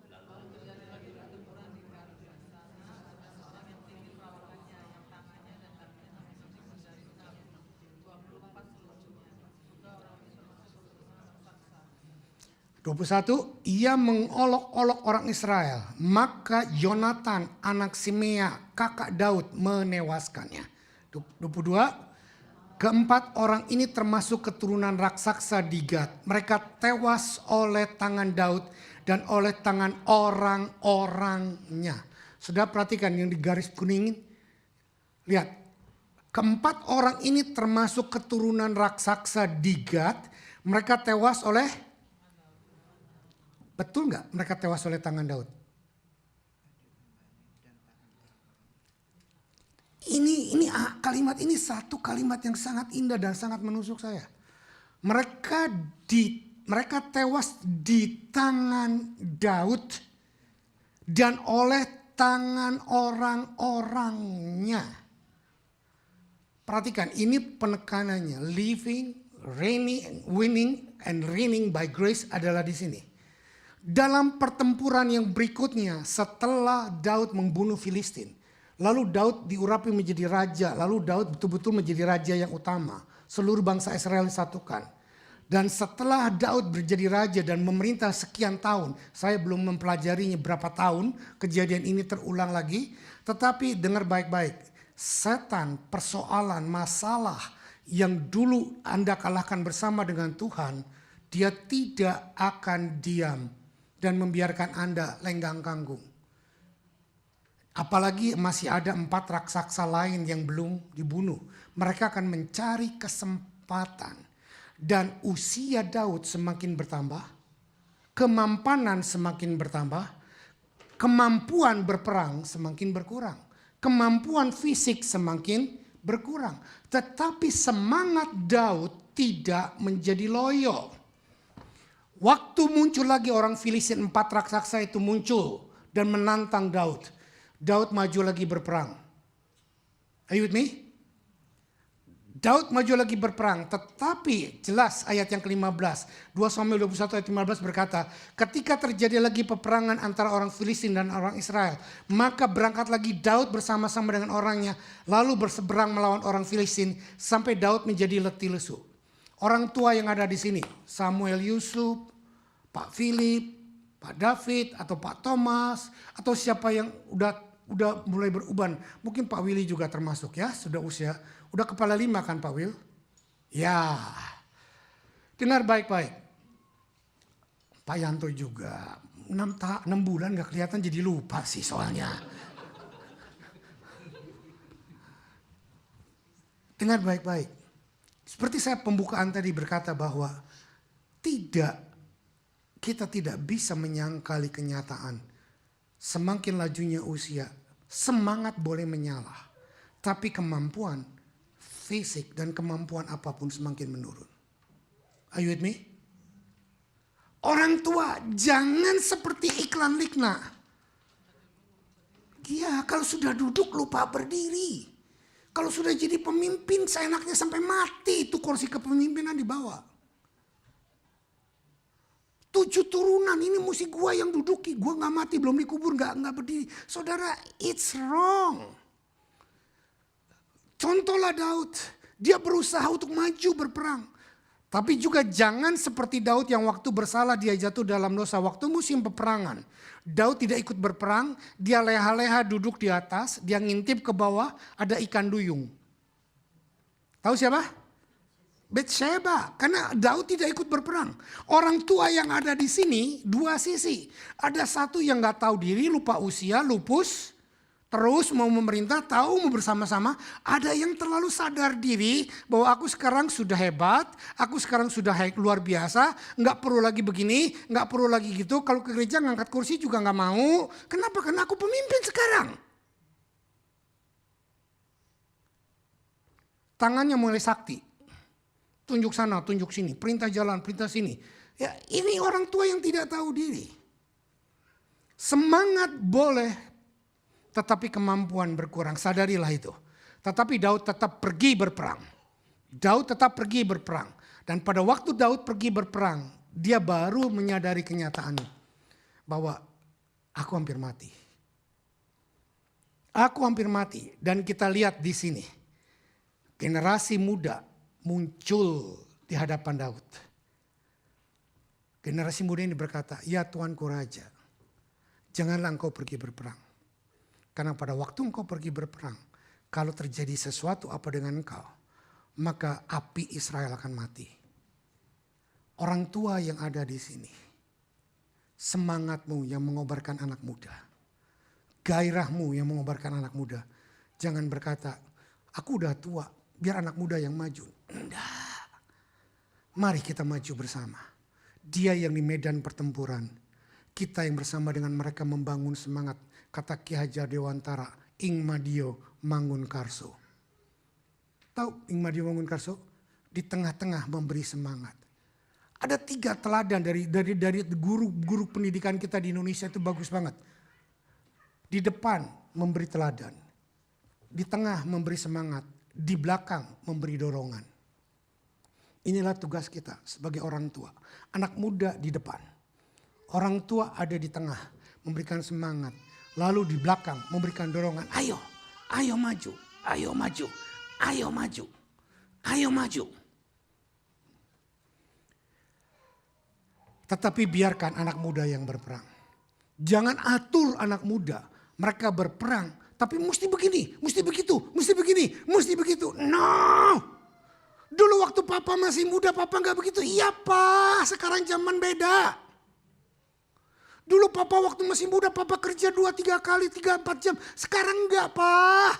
Ia mengolok-olok orang Israel. Maka Yonatan anak Simea kakak Daud menewaskannya. 22. Keempat orang ini termasuk keturunan raksasa di Gad. Mereka tewas oleh tangan Daud dan oleh tangan orang-orangnya. Sudah perhatikan yang di garis kuning. Lihat. Keempat orang ini termasuk keturunan raksasa di Gad. Mereka tewas oleh... Betul nggak mereka tewas oleh tangan Daud? Ini kalimat ini satu kalimat yang sangat indah dan sangat menusuk saya. Mereka tewas di tangan Daud dan oleh tangan orang-orangnya. Perhatikan, ini penekanannya. Living, reigning, winning, and reigning by grace adalah di sini. Dalam pertempuran yang berikutnya setelah Daud membunuh Filistin. Lalu Daud diurapi menjadi raja. Lalu Daud betul-betul menjadi raja yang utama. Seluruh bangsa Israel disatukan. Dan setelah Daud menjadi raja dan memerintah sekian tahun. Saya belum mempelajarinya berapa tahun kejadian ini terulang lagi. Tetapi dengar baik-baik. Setan, persoalan, masalah yang dulu Anda kalahkan bersama dengan Tuhan. Dia tidak akan diam dan membiarkan Anda lenggang kanggung. Apalagi masih ada 4 raksasa lain yang belum dibunuh. Mereka akan mencari kesempatan. Dan usia Daud semakin bertambah. Kemampanan semakin bertambah. Kemampuan berperang semakin berkurang. Kemampuan fisik semakin berkurang. Tetapi semangat Daud tidak menjadi loyo. Waktu muncul lagi orang Filistin, 4 raksasa itu muncul dan menantang Daud. Daud maju lagi berperang. Are you with me? Daud maju lagi berperang, tetapi jelas ayat yang ke-15. 2 Samuel 21 ayat 15 berkata, ketika terjadi lagi peperangan antara orang Filistin dan orang Israel, maka berangkat lagi Daud bersama-sama dengan orangnya, lalu berseberang melawan orang Filistin sampai Daud menjadi letih lesu. Orang tua yang ada di sini, Samuel Yusuf, Pak Philip, Pak David, atau Pak Thomas, atau siapa yang udah mulai beruban. Mungkin Pak Willy juga termasuk ya, sudah usia. Udah kepala 5 kan Pak Will? Ya. Dengar baik-baik. Pak Yanto juga. 6 bulan gak kelihatan jadi lupa sih soalnya. Dengar baik-baik. Seperti saya pembukaan tadi berkata bahwa kita tidak bisa menyangkali kenyataan. Semakin lajunya usia, semangat boleh menyala. Tapi kemampuan fisik dan kemampuan apapun semakin menurun. Are you with me? Orang tua jangan seperti iklan Likna. Iya, kalau sudah duduk lupa berdiri. Kalau sudah jadi pemimpin seenaknya sampai mati itu kursi kepemimpinan dibawa. 7 turunan ini mesti gua yang duduki. Gua gak mati, belum dikubur, gak berdiri. Saudara, it's wrong. Contohlah Daud. Dia berusaha untuk maju berperang. Tapi juga jangan seperti Daud yang waktu bersalah dia jatuh dalam dosa. Waktu musim peperangan. Daud tidak ikut berperang. Dia leha-leha duduk di atas. Dia ngintip ke bawah. Ada ikan duyung. Tahu siapa? Betsheba, karena Daud tidak ikut berperang. Orang tua yang ada di sini 2 sisi. Ada satu yang gak tahu diri, lupa usia, lupus. Terus mau memerintah, tahu mau bersama-sama. Ada yang terlalu sadar diri bahwa aku sekarang sudah hebat. Aku sekarang sudah luar biasa. Gak perlu lagi begini, gak perlu lagi gitu. Kalau ke gereja ngangkat kursi juga gak mau. Kenapa? Karena aku pemimpin sekarang. Tangannya mulai sakti. Tunjuk sana, tunjuk sini. Perintah jalan, perintah sini. Ya, ini orang tua yang tidak tahu diri. Semangat boleh, tetapi kemampuan berkurang. Sadarilah itu. Tetapi Daud tetap pergi berperang. Daud tetap pergi berperang. Dan pada waktu Daud pergi berperang, dia baru menyadari kenyataan bahwa aku hampir mati. Aku hampir mati. Dan kita lihat di sini, generasi muda muncul di hadapan Daud. Generasi muda ini berkata, ya Tuanku Raja, janganlah engkau pergi berperang. Karena pada waktu engkau pergi berperang, kalau terjadi sesuatu apa dengan engkau, maka api Israel akan mati. Orang tua yang ada di sini, semangatmu yang mengobarkan anak muda, gairahmu yang mengobarkan anak muda, jangan berkata, aku udah tua, biar anak muda yang maju. Enggak. Mari kita maju bersama. Dia yang di medan pertempuran, kita yang bersama dengan mereka membangun semangat. Kata Ki Hajar Dewantara, Ing Madio Mangun Karso. Tahu Ing Madio Mangun Karso? Di tengah-tengah memberi semangat. Ada 3 teladan dari guru pendidikan kita di Indonesia, itu bagus banget. Di depan memberi teladan, di tengah memberi semangat, di belakang memberi dorongan. Inilah tugas kita sebagai orang tua. Anak muda di depan, orang tua ada di tengah memberikan semangat, lalu di belakang memberikan dorongan. Ayo, ayo maju, ayo maju, ayo maju, ayo maju. Tetapi biarkan anak muda yang berperang. Jangan atur anak muda, mereka berperang, tapi mesti begini, mesti begitu, mesti begini, mesti begitu. No! Dulu waktu papa masih muda, papa gak begitu. Iya pak, sekarang zaman beda. Dulu papa waktu masih muda, papa kerja 2-3 kali, 3-4 jam. Sekarang enggak pak.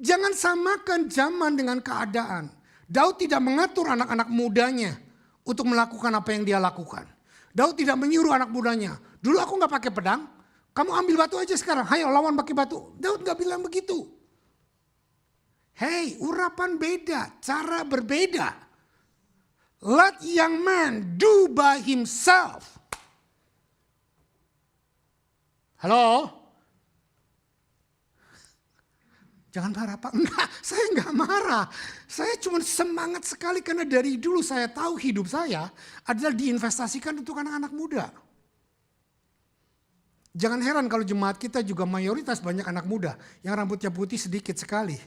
Jangan samakan zaman dengan keadaan. Daud tidak mengatur anak-anak mudanya untuk melakukan apa yang dia lakukan. Daud tidak menyuruh anak mudanya. Dulu aku gak pakai pedang, kamu ambil batu aja sekarang. Hayo lawan pakai batu. Daud gak bilang begitu. Hey, urapan beda, cara berbeda. Let young man do by himself. Halo? Jangan marah Pak. Enggak, saya enggak marah. Saya cuma semangat sekali karena dari dulu saya tahu hidup saya adalah diinvestasikan untuk anak-anak muda. Jangan heran kalau jemaat kita juga mayoritas banyak anak muda yang rambutnya putih sedikit sekali.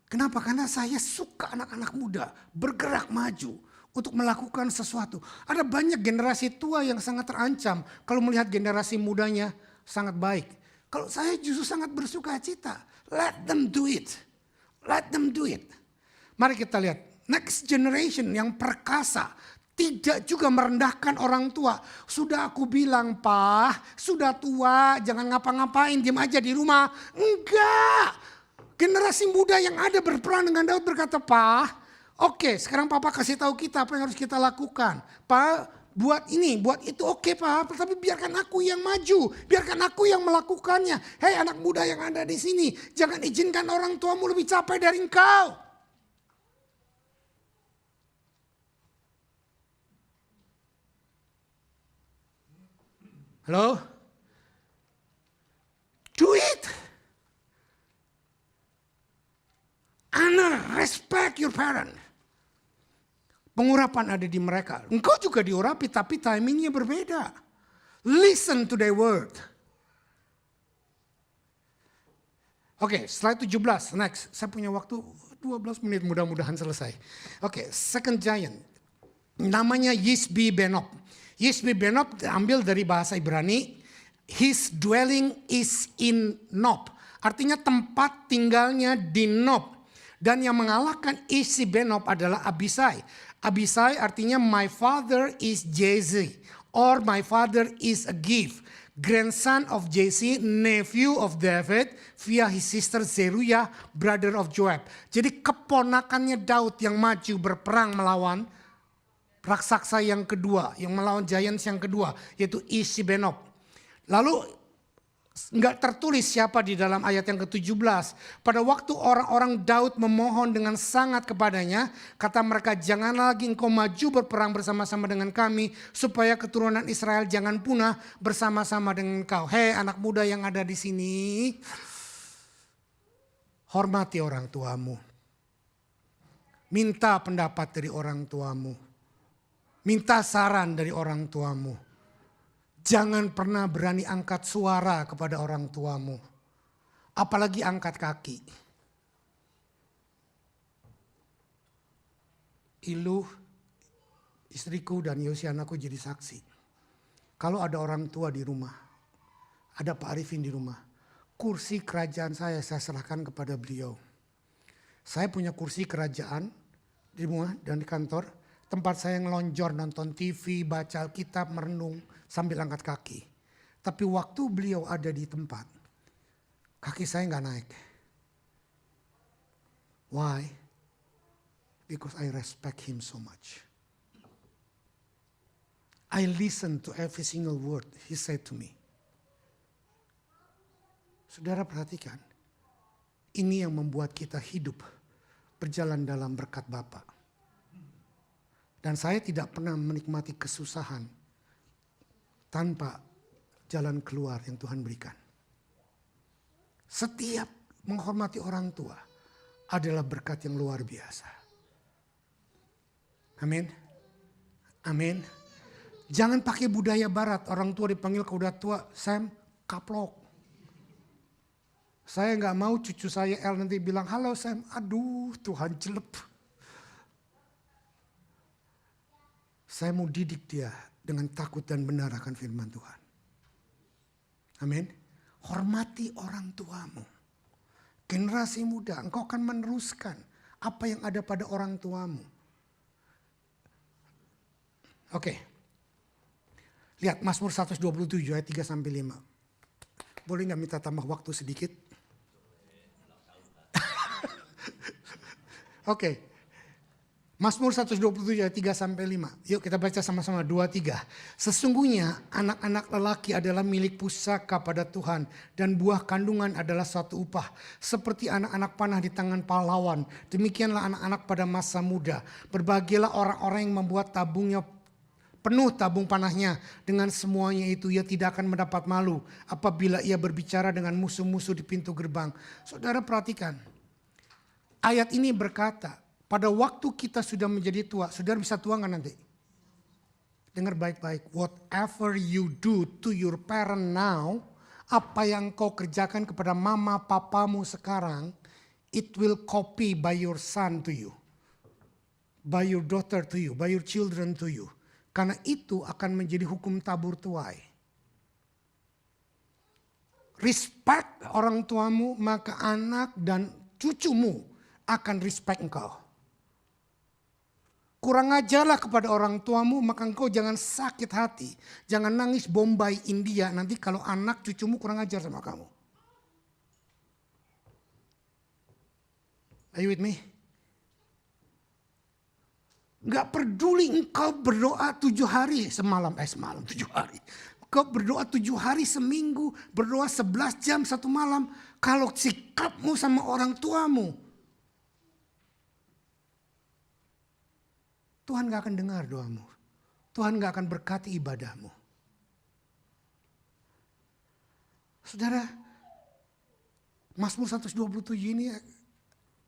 Kenapa? Karena saya suka anak-anak muda bergerak maju untuk melakukan sesuatu. Ada banyak generasi tua yang sangat terancam kalau melihat generasi mudanya sangat baik. Kalau saya justru sangat bersuka cita. Let them do it. Let them do it. Mari kita lihat. Next generation yang perkasa. Tidak juga merendahkan orang tua. Sudah aku bilang Pak, sudah tua, jangan ngapa-ngapain, diam aja di rumah. Enggak. Generasi muda yang ada berperang dengan Daud berkata, Pak, oke, sekarang Papa kasih tahu kita apa yang harus kita lakukan. Pak, buat ini, buat itu, oke Pak, tapi biarkan aku yang maju, biarkan aku yang melakukannya. Hei anak muda yang ada di sini, jangan izinkan orang tuamu lebih capek dari engkau. Halo? Do it. Honor, respect your parent. Pengurapan ada di mereka. Engkau juga diurapi tapi timingnya berbeda. Listen to their word. Oke, slide 17. Next. Saya punya waktu 12 menit, mudah-mudahan selesai. Oke, second giant. Namanya Yisbi Benob. Yisbi Benob diambil dari bahasa Ibrani. His dwelling is in Nob. Artinya tempat tinggalnya di Nob. Dan yang mengalahkan Isi Benob adalah Abisai. Abisai artinya my father is Jesse. Or my father is a Gif. Grandson of Jesse, nephew of David. Via his sister Zeruiah, brother of Joab. Jadi keponakannya Daud yang maju berperang melawan raksasa yang kedua. Yang melawan giants yang kedua. Yaitu Isi Benob. Lalu nggak tertulis siapa di dalam ayat yang ke-17. Pada waktu orang-orang Daud memohon dengan sangat kepadanya, kata mereka, janganlah lagi engkau maju berperang bersama-sama dengan kami, supaya keturunan Israel jangan punah bersama-sama dengan engkau. Hei anak muda yang ada di sini, Hormati orang tuamu. Minta pendapat dari orang tuamu. Minta saran dari orang tuamu. Jangan pernah berani angkat suara kepada orang tuamu. Apalagi angkat kaki. Ilu, istriku dan Yosi anakku jadi saksi. Kalau ada orang tua di rumah, ada Pak Arifin di rumah, kursi kerajaan saya serahkan kepada beliau. Saya punya kursi kerajaan di rumah dan di kantor, tempat saya ngelonjor, nonton TV, baca Alkitab, merenung sambil angkat kaki. Tapi waktu beliau ada di tempat, kaki saya nggak naik. Why? Because I respect him so much. I listen to every single word he said to me. Saudara perhatikan, ini yang membuat kita hidup berjalan dalam berkat Bapa. Dan saya tidak pernah menikmati kesusahan tanpa jalan keluar yang Tuhan berikan. Setiap menghormati orang tua adalah berkat yang luar biasa. Amin. Amin. Jangan pakai budaya barat. Orang tua dipanggil kalau udah tua, Sam, kaplok. Saya nggak mau cucu saya El nanti bilang, halo Sam, aduh Tuhan jelep. Saya mau didik dia dengan takut dan benar akan firman Tuhan. Amin. Hormati orang tuamu. Generasi muda, engkau akan meneruskan apa yang ada pada orang tuamu. Oke. Lihat Mazmur 127 ayat 3-5. Boleh nggak minta tambah waktu sedikit? Oke. Mazmur 127 ayat 3-5. Yuk kita baca sama-sama 2-3. Sesungguhnya anak-anak lelaki adalah milik pusaka pada Tuhan. Dan buah kandungan adalah suatu upah. Seperti anak-anak panah di tangan pahlawan. Demikianlah anak-anak pada masa muda. Berbahagialah orang-orang yang membuat tabungnya penuh tabung panahnya. Dengan semuanya itu ia tidak akan mendapat malu apabila ia berbicara dengan musuh-musuh di pintu gerbang. Saudara perhatikan. Ayat ini berkata, pada waktu kita sudah menjadi tua, saudara bisa tua nggak nanti? Dengar baik-baik. Whatever you do to your parent now, apa yang kau kerjakan kepada mama papamu sekarang, it will copy by your son to you. By your daughter to you, by your children to you. Karena itu akan menjadi hukum tabur tuai. Respect orang tuamu, maka anak dan cucumu akan respect engkau. Kurang ajarlah kepada orang tuamu, maka engkau jangan sakit hati. Jangan nangis Bombay, India, nanti kalau anak cucumu kurang ajar sama kamu. Are you with me? Gak peduli engkau berdoa 7 hari semalam 7 hari. Engkau berdoa 7 hari seminggu, berdoa 11 jam 1 malam. Kalau sikapmu sama orang tuamu, Tuhan gak akan dengar doamu. Tuhan gak akan berkati ibadahmu. Saudara, Mazmur 127 ini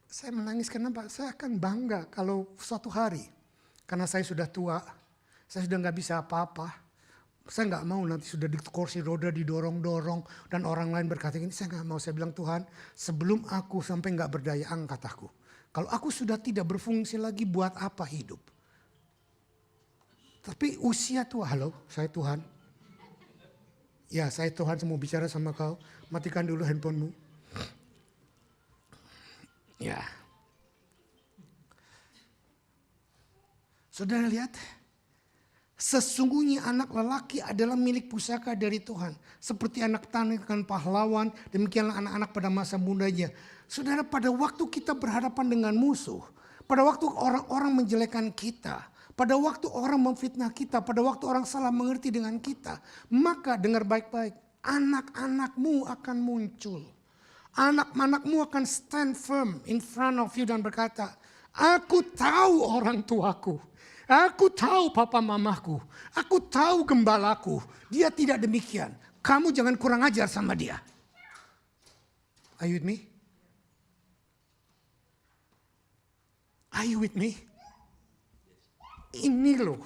saya menangis kenapa? Saya akan bangga kalau suatu hari. Karena saya sudah tua, saya sudah gak bisa apa-apa. Saya gak mau nanti sudah di kursi roda didorong-dorong. Dan orang lain berkata gini, saya gak mau. Saya bilang Tuhan, sebelum aku sampai gak berdaya angkat aku. Kalau aku sudah tidak berfungsi lagi, buat apa hidup? Tapi usia tua, halo saya Tuhan. Ya saya Tuhan, saya mau bicara sama kau. Matikan dulu handphonemu. Ya. Saudara lihat, sesungguhnya anak lelaki adalah milik pusaka dari Tuhan. Seperti anak tanah dengan pahlawan, demikianlah anak-anak pada masa mudanya. Saudara, pada waktu kita berhadapan dengan musuh, pada waktu orang-orang menjelekkan kita, pada waktu orang memfitnah kita, pada waktu orang salah mengerti dengan kita, maka dengar baik-baik, anak-anakmu akan muncul. Anak-anakmu akan stand firm in front of you dan berkata, aku tahu orang tuaku. Aku tahu papa mamaku. Aku tahu gembalaku. Dia tidak demikian. Kamu jangan kurang ajar sama dia. Are you with me? Are you with me? Ini loh.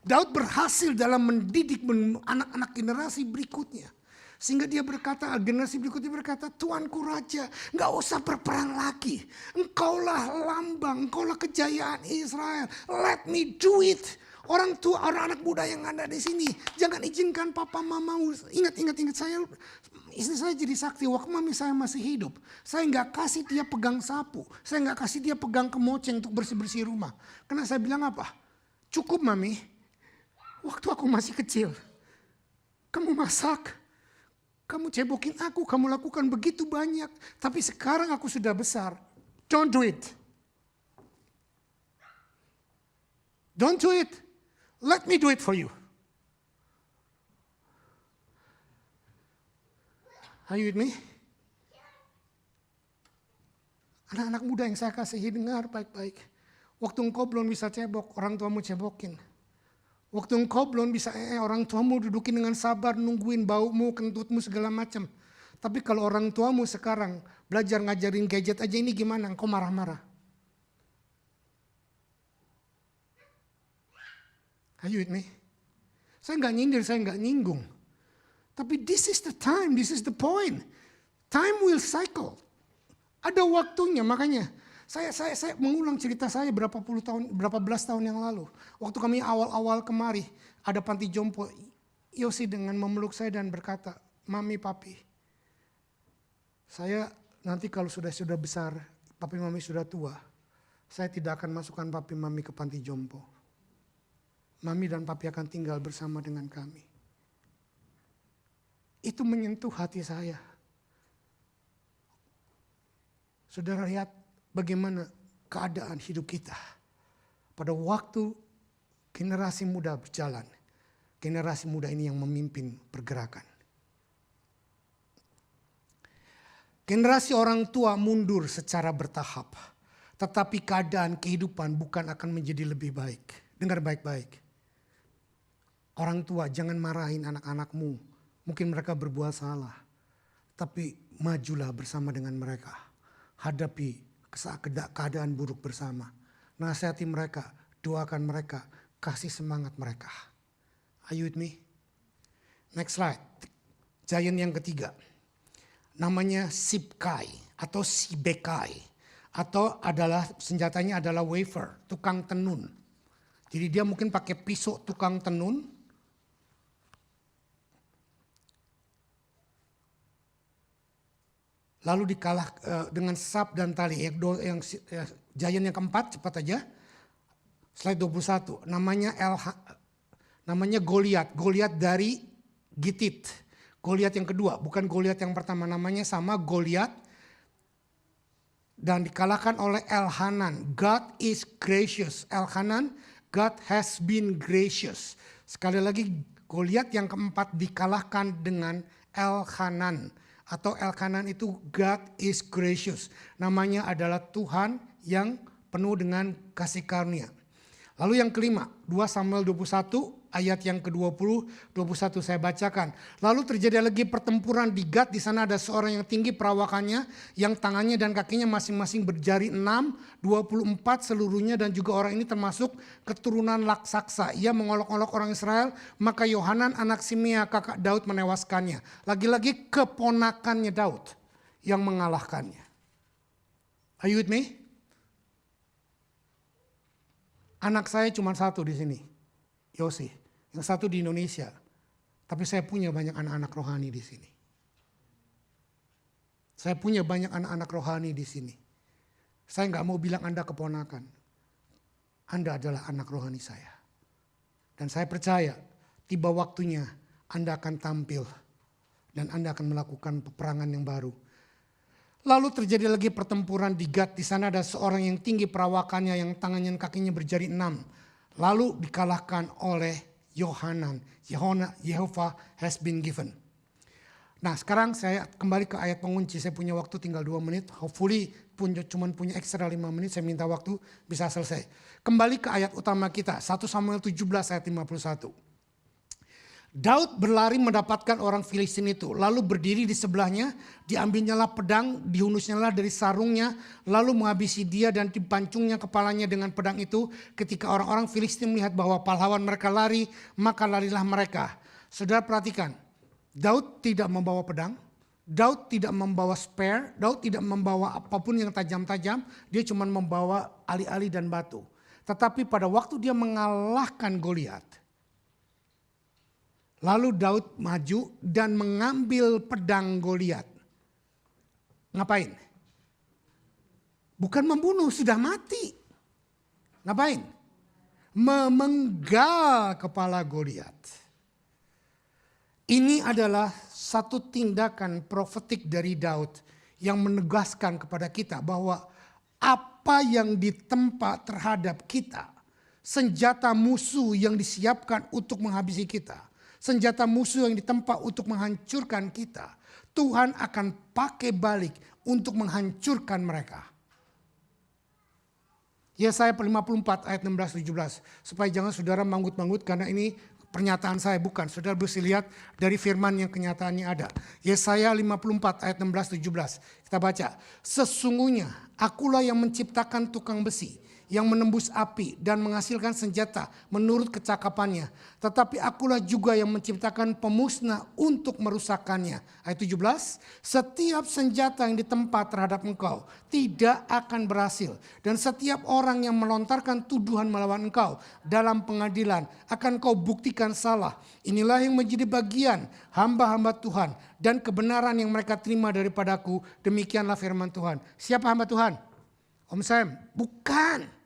Daud berhasil dalam mendidik anak-anak generasi berikutnya. Sehingga dia berkata, generasi berikutnya berkata, Tuanku Raja, gak usah berperang lagi. Engkaulah lambang, engkaulah kejayaan Israel. Let me do it. Orang tua, orang anak muda yang ada di sini, jangan izinkan papa mamamu. Ingat saya, istri saya jadi saksi waktu mami saya masih hidup. Saya gak kasih dia pegang sapu, saya gak kasih dia pegang kemoceng untuk bersih-bersih rumah. Karena saya bilang apa? Cukup mami, waktu aku masih kecil, kamu masak. Kamu cebokin aku, kamu lakukan begitu banyak. Tapi sekarang aku sudah besar. Don't do it. Don't do it. Let me do it for you. Are you with me? Anak-anak muda yang saya kasihi, dengar baik-baik. Waktu engkau belum bisa cebok, orang tuamu cebokin. Waktu engkau belum bisa orang tuamu dudukin dengan sabar, nungguin baumu, kentutmu segala macam. Tapi kalau orang tuamu sekarang belajar ngajarin gadget aja ini gimana, engkau marah-marah. Are you with me? Saya nggak nyindir, saya nggak nyinggung. Tapi this is the time, this is the point. Time will cycle. Ada waktunya, makanya. Saya mengulang cerita saya berapa belas tahun yang lalu. Waktu kami awal-awal kemari, ada panti jompo. Yosi dengan memeluk saya dan berkata, Mami, Papi, saya nanti kalau sudah besar, Papi Mami sudah tua, saya tidak akan masukkan Papi Mami ke panti jompo. Mami dan Papi akan tinggal bersama dengan kami. Itu menyentuh hati saya. Saudara lihat, bagaimana keadaan hidup kita pada waktu generasi muda berjalan. Generasi muda ini yang memimpin pergerakan. Generasi orang tua mundur secara bertahap. Tetapi keadaan kehidupan bukan akan menjadi lebih baik. Dengar baik-baik. Orang tua jangan marahin anak-anakmu. Mungkin mereka berbuat salah. Tapi majulah bersama dengan mereka. Hadapi keadaan buruk bersama. Nasihati mereka, doakan mereka, kasih semangat mereka. Are you with me? Next slide. Giant yang ketiga. Namanya Sibkai atau Sibekai. Atau senjatanya adalah wafer, tukang tenun. Jadi dia mungkin pakai pisau tukang tenun. Lalu dikalah dengan sap dan tali. Giant yang keempat, cepat aja. Slide 21. Namanya Goliat. Goliat dari Gitit. Goliat yang kedua, bukan Goliat yang pertama. Namanya sama, Goliat. Dan dikalahkan oleh Elhanan. God is gracious. Elhanan, God has been gracious. Sekali lagi, Goliat yang keempat dikalahkan dengan Elhanan. Atau Elkanan itu God is gracious. Namanya adalah Tuhan yang penuh dengan kasih karunia. Lalu yang kelima, 2 Samuel 21 ayat yang ke-20, 21 saya bacakan. Lalu terjadi lagi pertempuran di Gat. Di sana ada seorang yang tinggi perawakannya, yang tangannya dan kakinya masing-masing berjari 6, 24 seluruhnya, dan juga orang ini termasuk keturunan Laksaksa. Ia mengolok-olok orang Israel, maka Yohanan anak Simea kakak Daud menewaskannya. Lagi-lagi keponakannya Daud yang mengalahkannya. Are you with me? Anak saya cuma satu di sini, Yosi. Yang satu di Indonesia. Tapi saya punya banyak anak-anak rohani di sini. Saya punya banyak anak-anak rohani di sini. Saya nggak mau bilang Anda keponakan. Anda adalah anak rohani saya. Dan saya percaya tiba waktunya Anda akan tampil. Dan Anda akan melakukan peperangan yang baru. Lalu terjadi lagi pertempuran di Gat. Di sana ada seorang yang tinggi perawakannya, yang tangannya dan kakinya berjari 6. Lalu dikalahkan oleh Yohanan. Jehovah has been given. Nah sekarang saya kembali ke ayat pengunci. Saya punya waktu tinggal 2 menit. Hopefully cuma punya ekstra 5 menit. Saya minta waktu bisa selesai. Kembali ke ayat utama kita. 1 Samuel 17 ayat 51. Daud berlari mendapatkan orang Filistin itu, lalu berdiri di sebelahnya, diambilnyalah pedang, dihunusnyalah dari sarungnya, lalu menghabisi dia dan dipancungnya kepalanya dengan pedang itu. Ketika orang-orang Filistin melihat bahwa pahlawan mereka lari, maka larilah mereka. Saudara perhatikan, Daud tidak membawa pedang, Daud tidak membawa spear, Daud tidak membawa apapun yang tajam-tajam, dia cuma membawa ali-ali dan batu. Tetapi pada waktu dia mengalahkan Goliat, lalu Daud maju dan mengambil pedang Goliat. Ngapain? Bukan membunuh, sudah mati. Ngapain? Memenggal kepala Goliat. Ini adalah satu tindakan profetik dari Daud yang menegaskan kepada kita bahwa apa yang ditempa terhadap kita, senjata musuh yang disiapkan untuk menghabisi kita, senjata musuh yang ditempa untuk menghancurkan kita, Tuhan akan pakai balik untuk menghancurkan mereka. Yesaya 54 ayat 16-17. Supaya jangan saudara manggut-manggut karena ini pernyataan saya, bukan. Saudara bisa lihat dari firman yang kenyataannya ada. Yesaya 54 ayat 16-17. Kita baca. Sesungguhnya akulah yang menciptakan tukang besi, yang menembus api dan menghasilkan senjata menurut kecakapannya. Tetapi akulah juga yang menciptakan pemusnah untuk merusakkannya. Ayat 17, setiap senjata yang ditempa terhadap engkau tidak akan berhasil. Dan setiap orang yang melontarkan tuduhan melawan engkau dalam pengadilan akan kau buktikan salah. Inilah yang menjadi bagian hamba-hamba Tuhan dan kebenaran yang mereka terima daripadaku. Demikianlah firman Tuhan. Siapa hamba Tuhan? Om Sam? Bukan.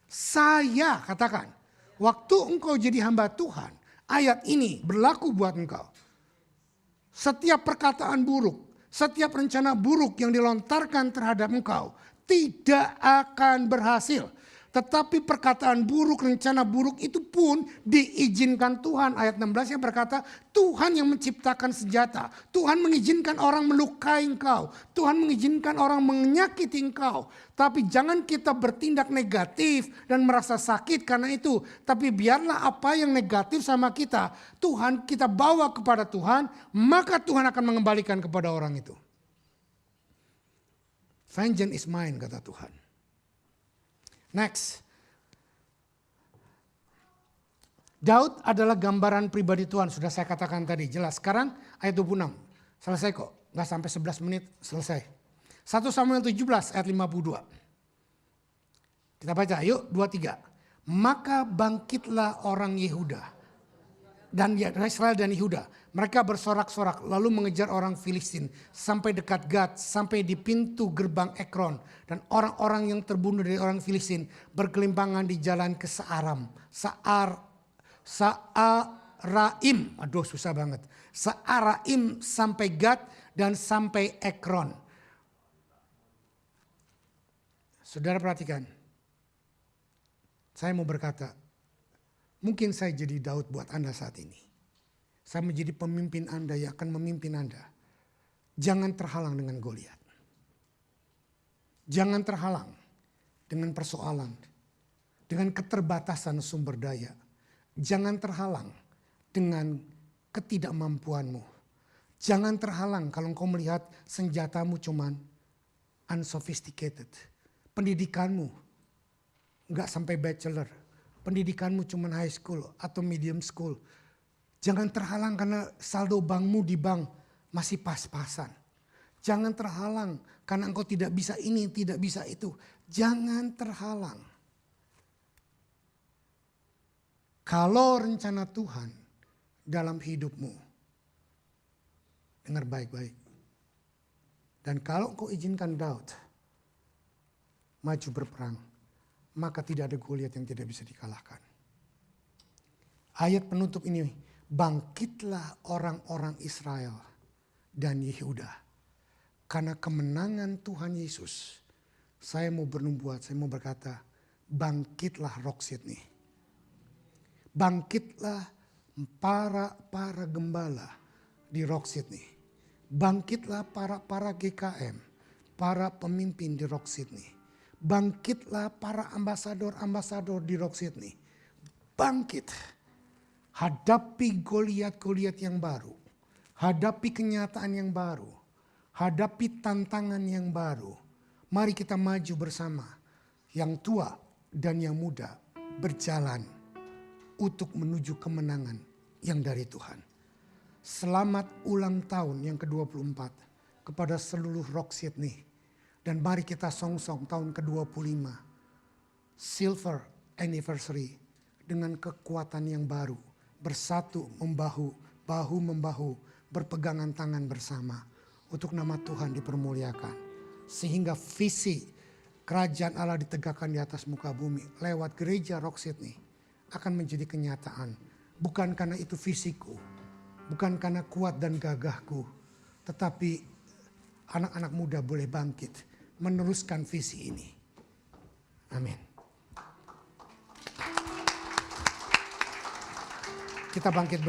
Saya katakan, waktu engkau jadi hamba Tuhan, ayat ini berlaku buat engkau. Setiap perkataan buruk, setiap rencana buruk yang dilontarkan terhadap engkau tidak akan berhasil. Tetapi perkataan buruk, rencana buruk itu pun diizinkan Tuhan. Ayat 16 yang berkata, Tuhan yang menciptakan senjata. Tuhan mengizinkan orang melukai engkau. Tuhan mengizinkan orang menyakiti engkau. Tapi jangan kita bertindak negatif dan merasa sakit karena itu. Tapi biarlah apa yang negatif sama kita, Tuhan kita bawa kepada Tuhan, maka Tuhan akan mengembalikan kepada orang itu. Vengeance is mine, kata Tuhan. Next. Daud adalah gambaran pribadi Tuhan. Sudah saya katakan tadi. Jelas. Sekarang ayat 26. Selesai kok. Gak sampai 11 menit selesai. 1 Samuel 17 ayat 52. Kita baca. Yuk 23. Maka bangkitlah orang Yehuda. Dan Israel dan Yehuda. Mereka bersorak-sorak lalu mengejar orang Filistin. Sampai dekat Gad. Sampai di pintu gerbang Ekron. Dan orang-orang yang terbunuh dari orang Filistin berkelimpangan di jalan ke Sa'araim. Aduh susah banget. Sa'araim sampai Gad dan sampai Ekron. Saudara perhatikan. Saya mau berkata, mungkin saya jadi Daud buat Anda saat ini. Saya menjadi pemimpin Anda yang akan memimpin Anda. Jangan terhalang dengan Goliat. Jangan terhalang dengan persoalan, dengan keterbatasan sumber daya. Jangan terhalang dengan ketidakmampuanmu. Jangan terhalang kalau engkau melihat senjatamu cuman unsophisticated. Pendidikanmu enggak sampai bachelor. Pendidikanmu cuman high school atau medium school. Jangan terhalang karena saldo bankmu di bank masih pas-pasan. Jangan terhalang karena engkau tidak bisa ini, tidak bisa itu. Jangan terhalang. Kalau rencana Tuhan dalam hidupmu, dengar baik-baik. Dan kalau engkau izinkan Daud maju berperang, maka tidak ada Goliat yang tidak bisa dikalahkan. Ayat penutup ini, bangkitlah orang-orang Israel dan Yehuda. Karena kemenangan Tuhan Yesus, saya mau bernubuat, saya mau berkata, bangkitlah Rock Sydney. Bangkitlah para gembala di Rock Sydney. Bangkitlah para GKM, para pemimpin di Rock Sydney. Bangkitlah para ambasador-ambasador di Rock Sydney. Bangkit. hadapi Goliat-Goliat yang baru, hadapi kenyataan yang baru, hadapi tantangan yang baru. Mari kita maju bersama, yang tua dan yang muda berjalan untuk menuju kemenangan yang dari Tuhan. Selamat ulang tahun yang ke-24 kepada seluruh Rock Sydney. Dan mari kita song-song tahun ke-25. Silver Anniversary dengan kekuatan yang baru. Bersatu, membahu, bahu-membahu, berpegangan tangan bersama. Untuk nama Tuhan dipermuliakan. Sehingga visi kerajaan Allah ditegakkan di atas muka bumi lewat gereja Rock Sydney akan menjadi kenyataan. Bukan karena itu visiku, bukan karena kuat dan gagahku, tetapi anak-anak muda boleh bangkit meneruskan visi ini. Amin. Kita bangkit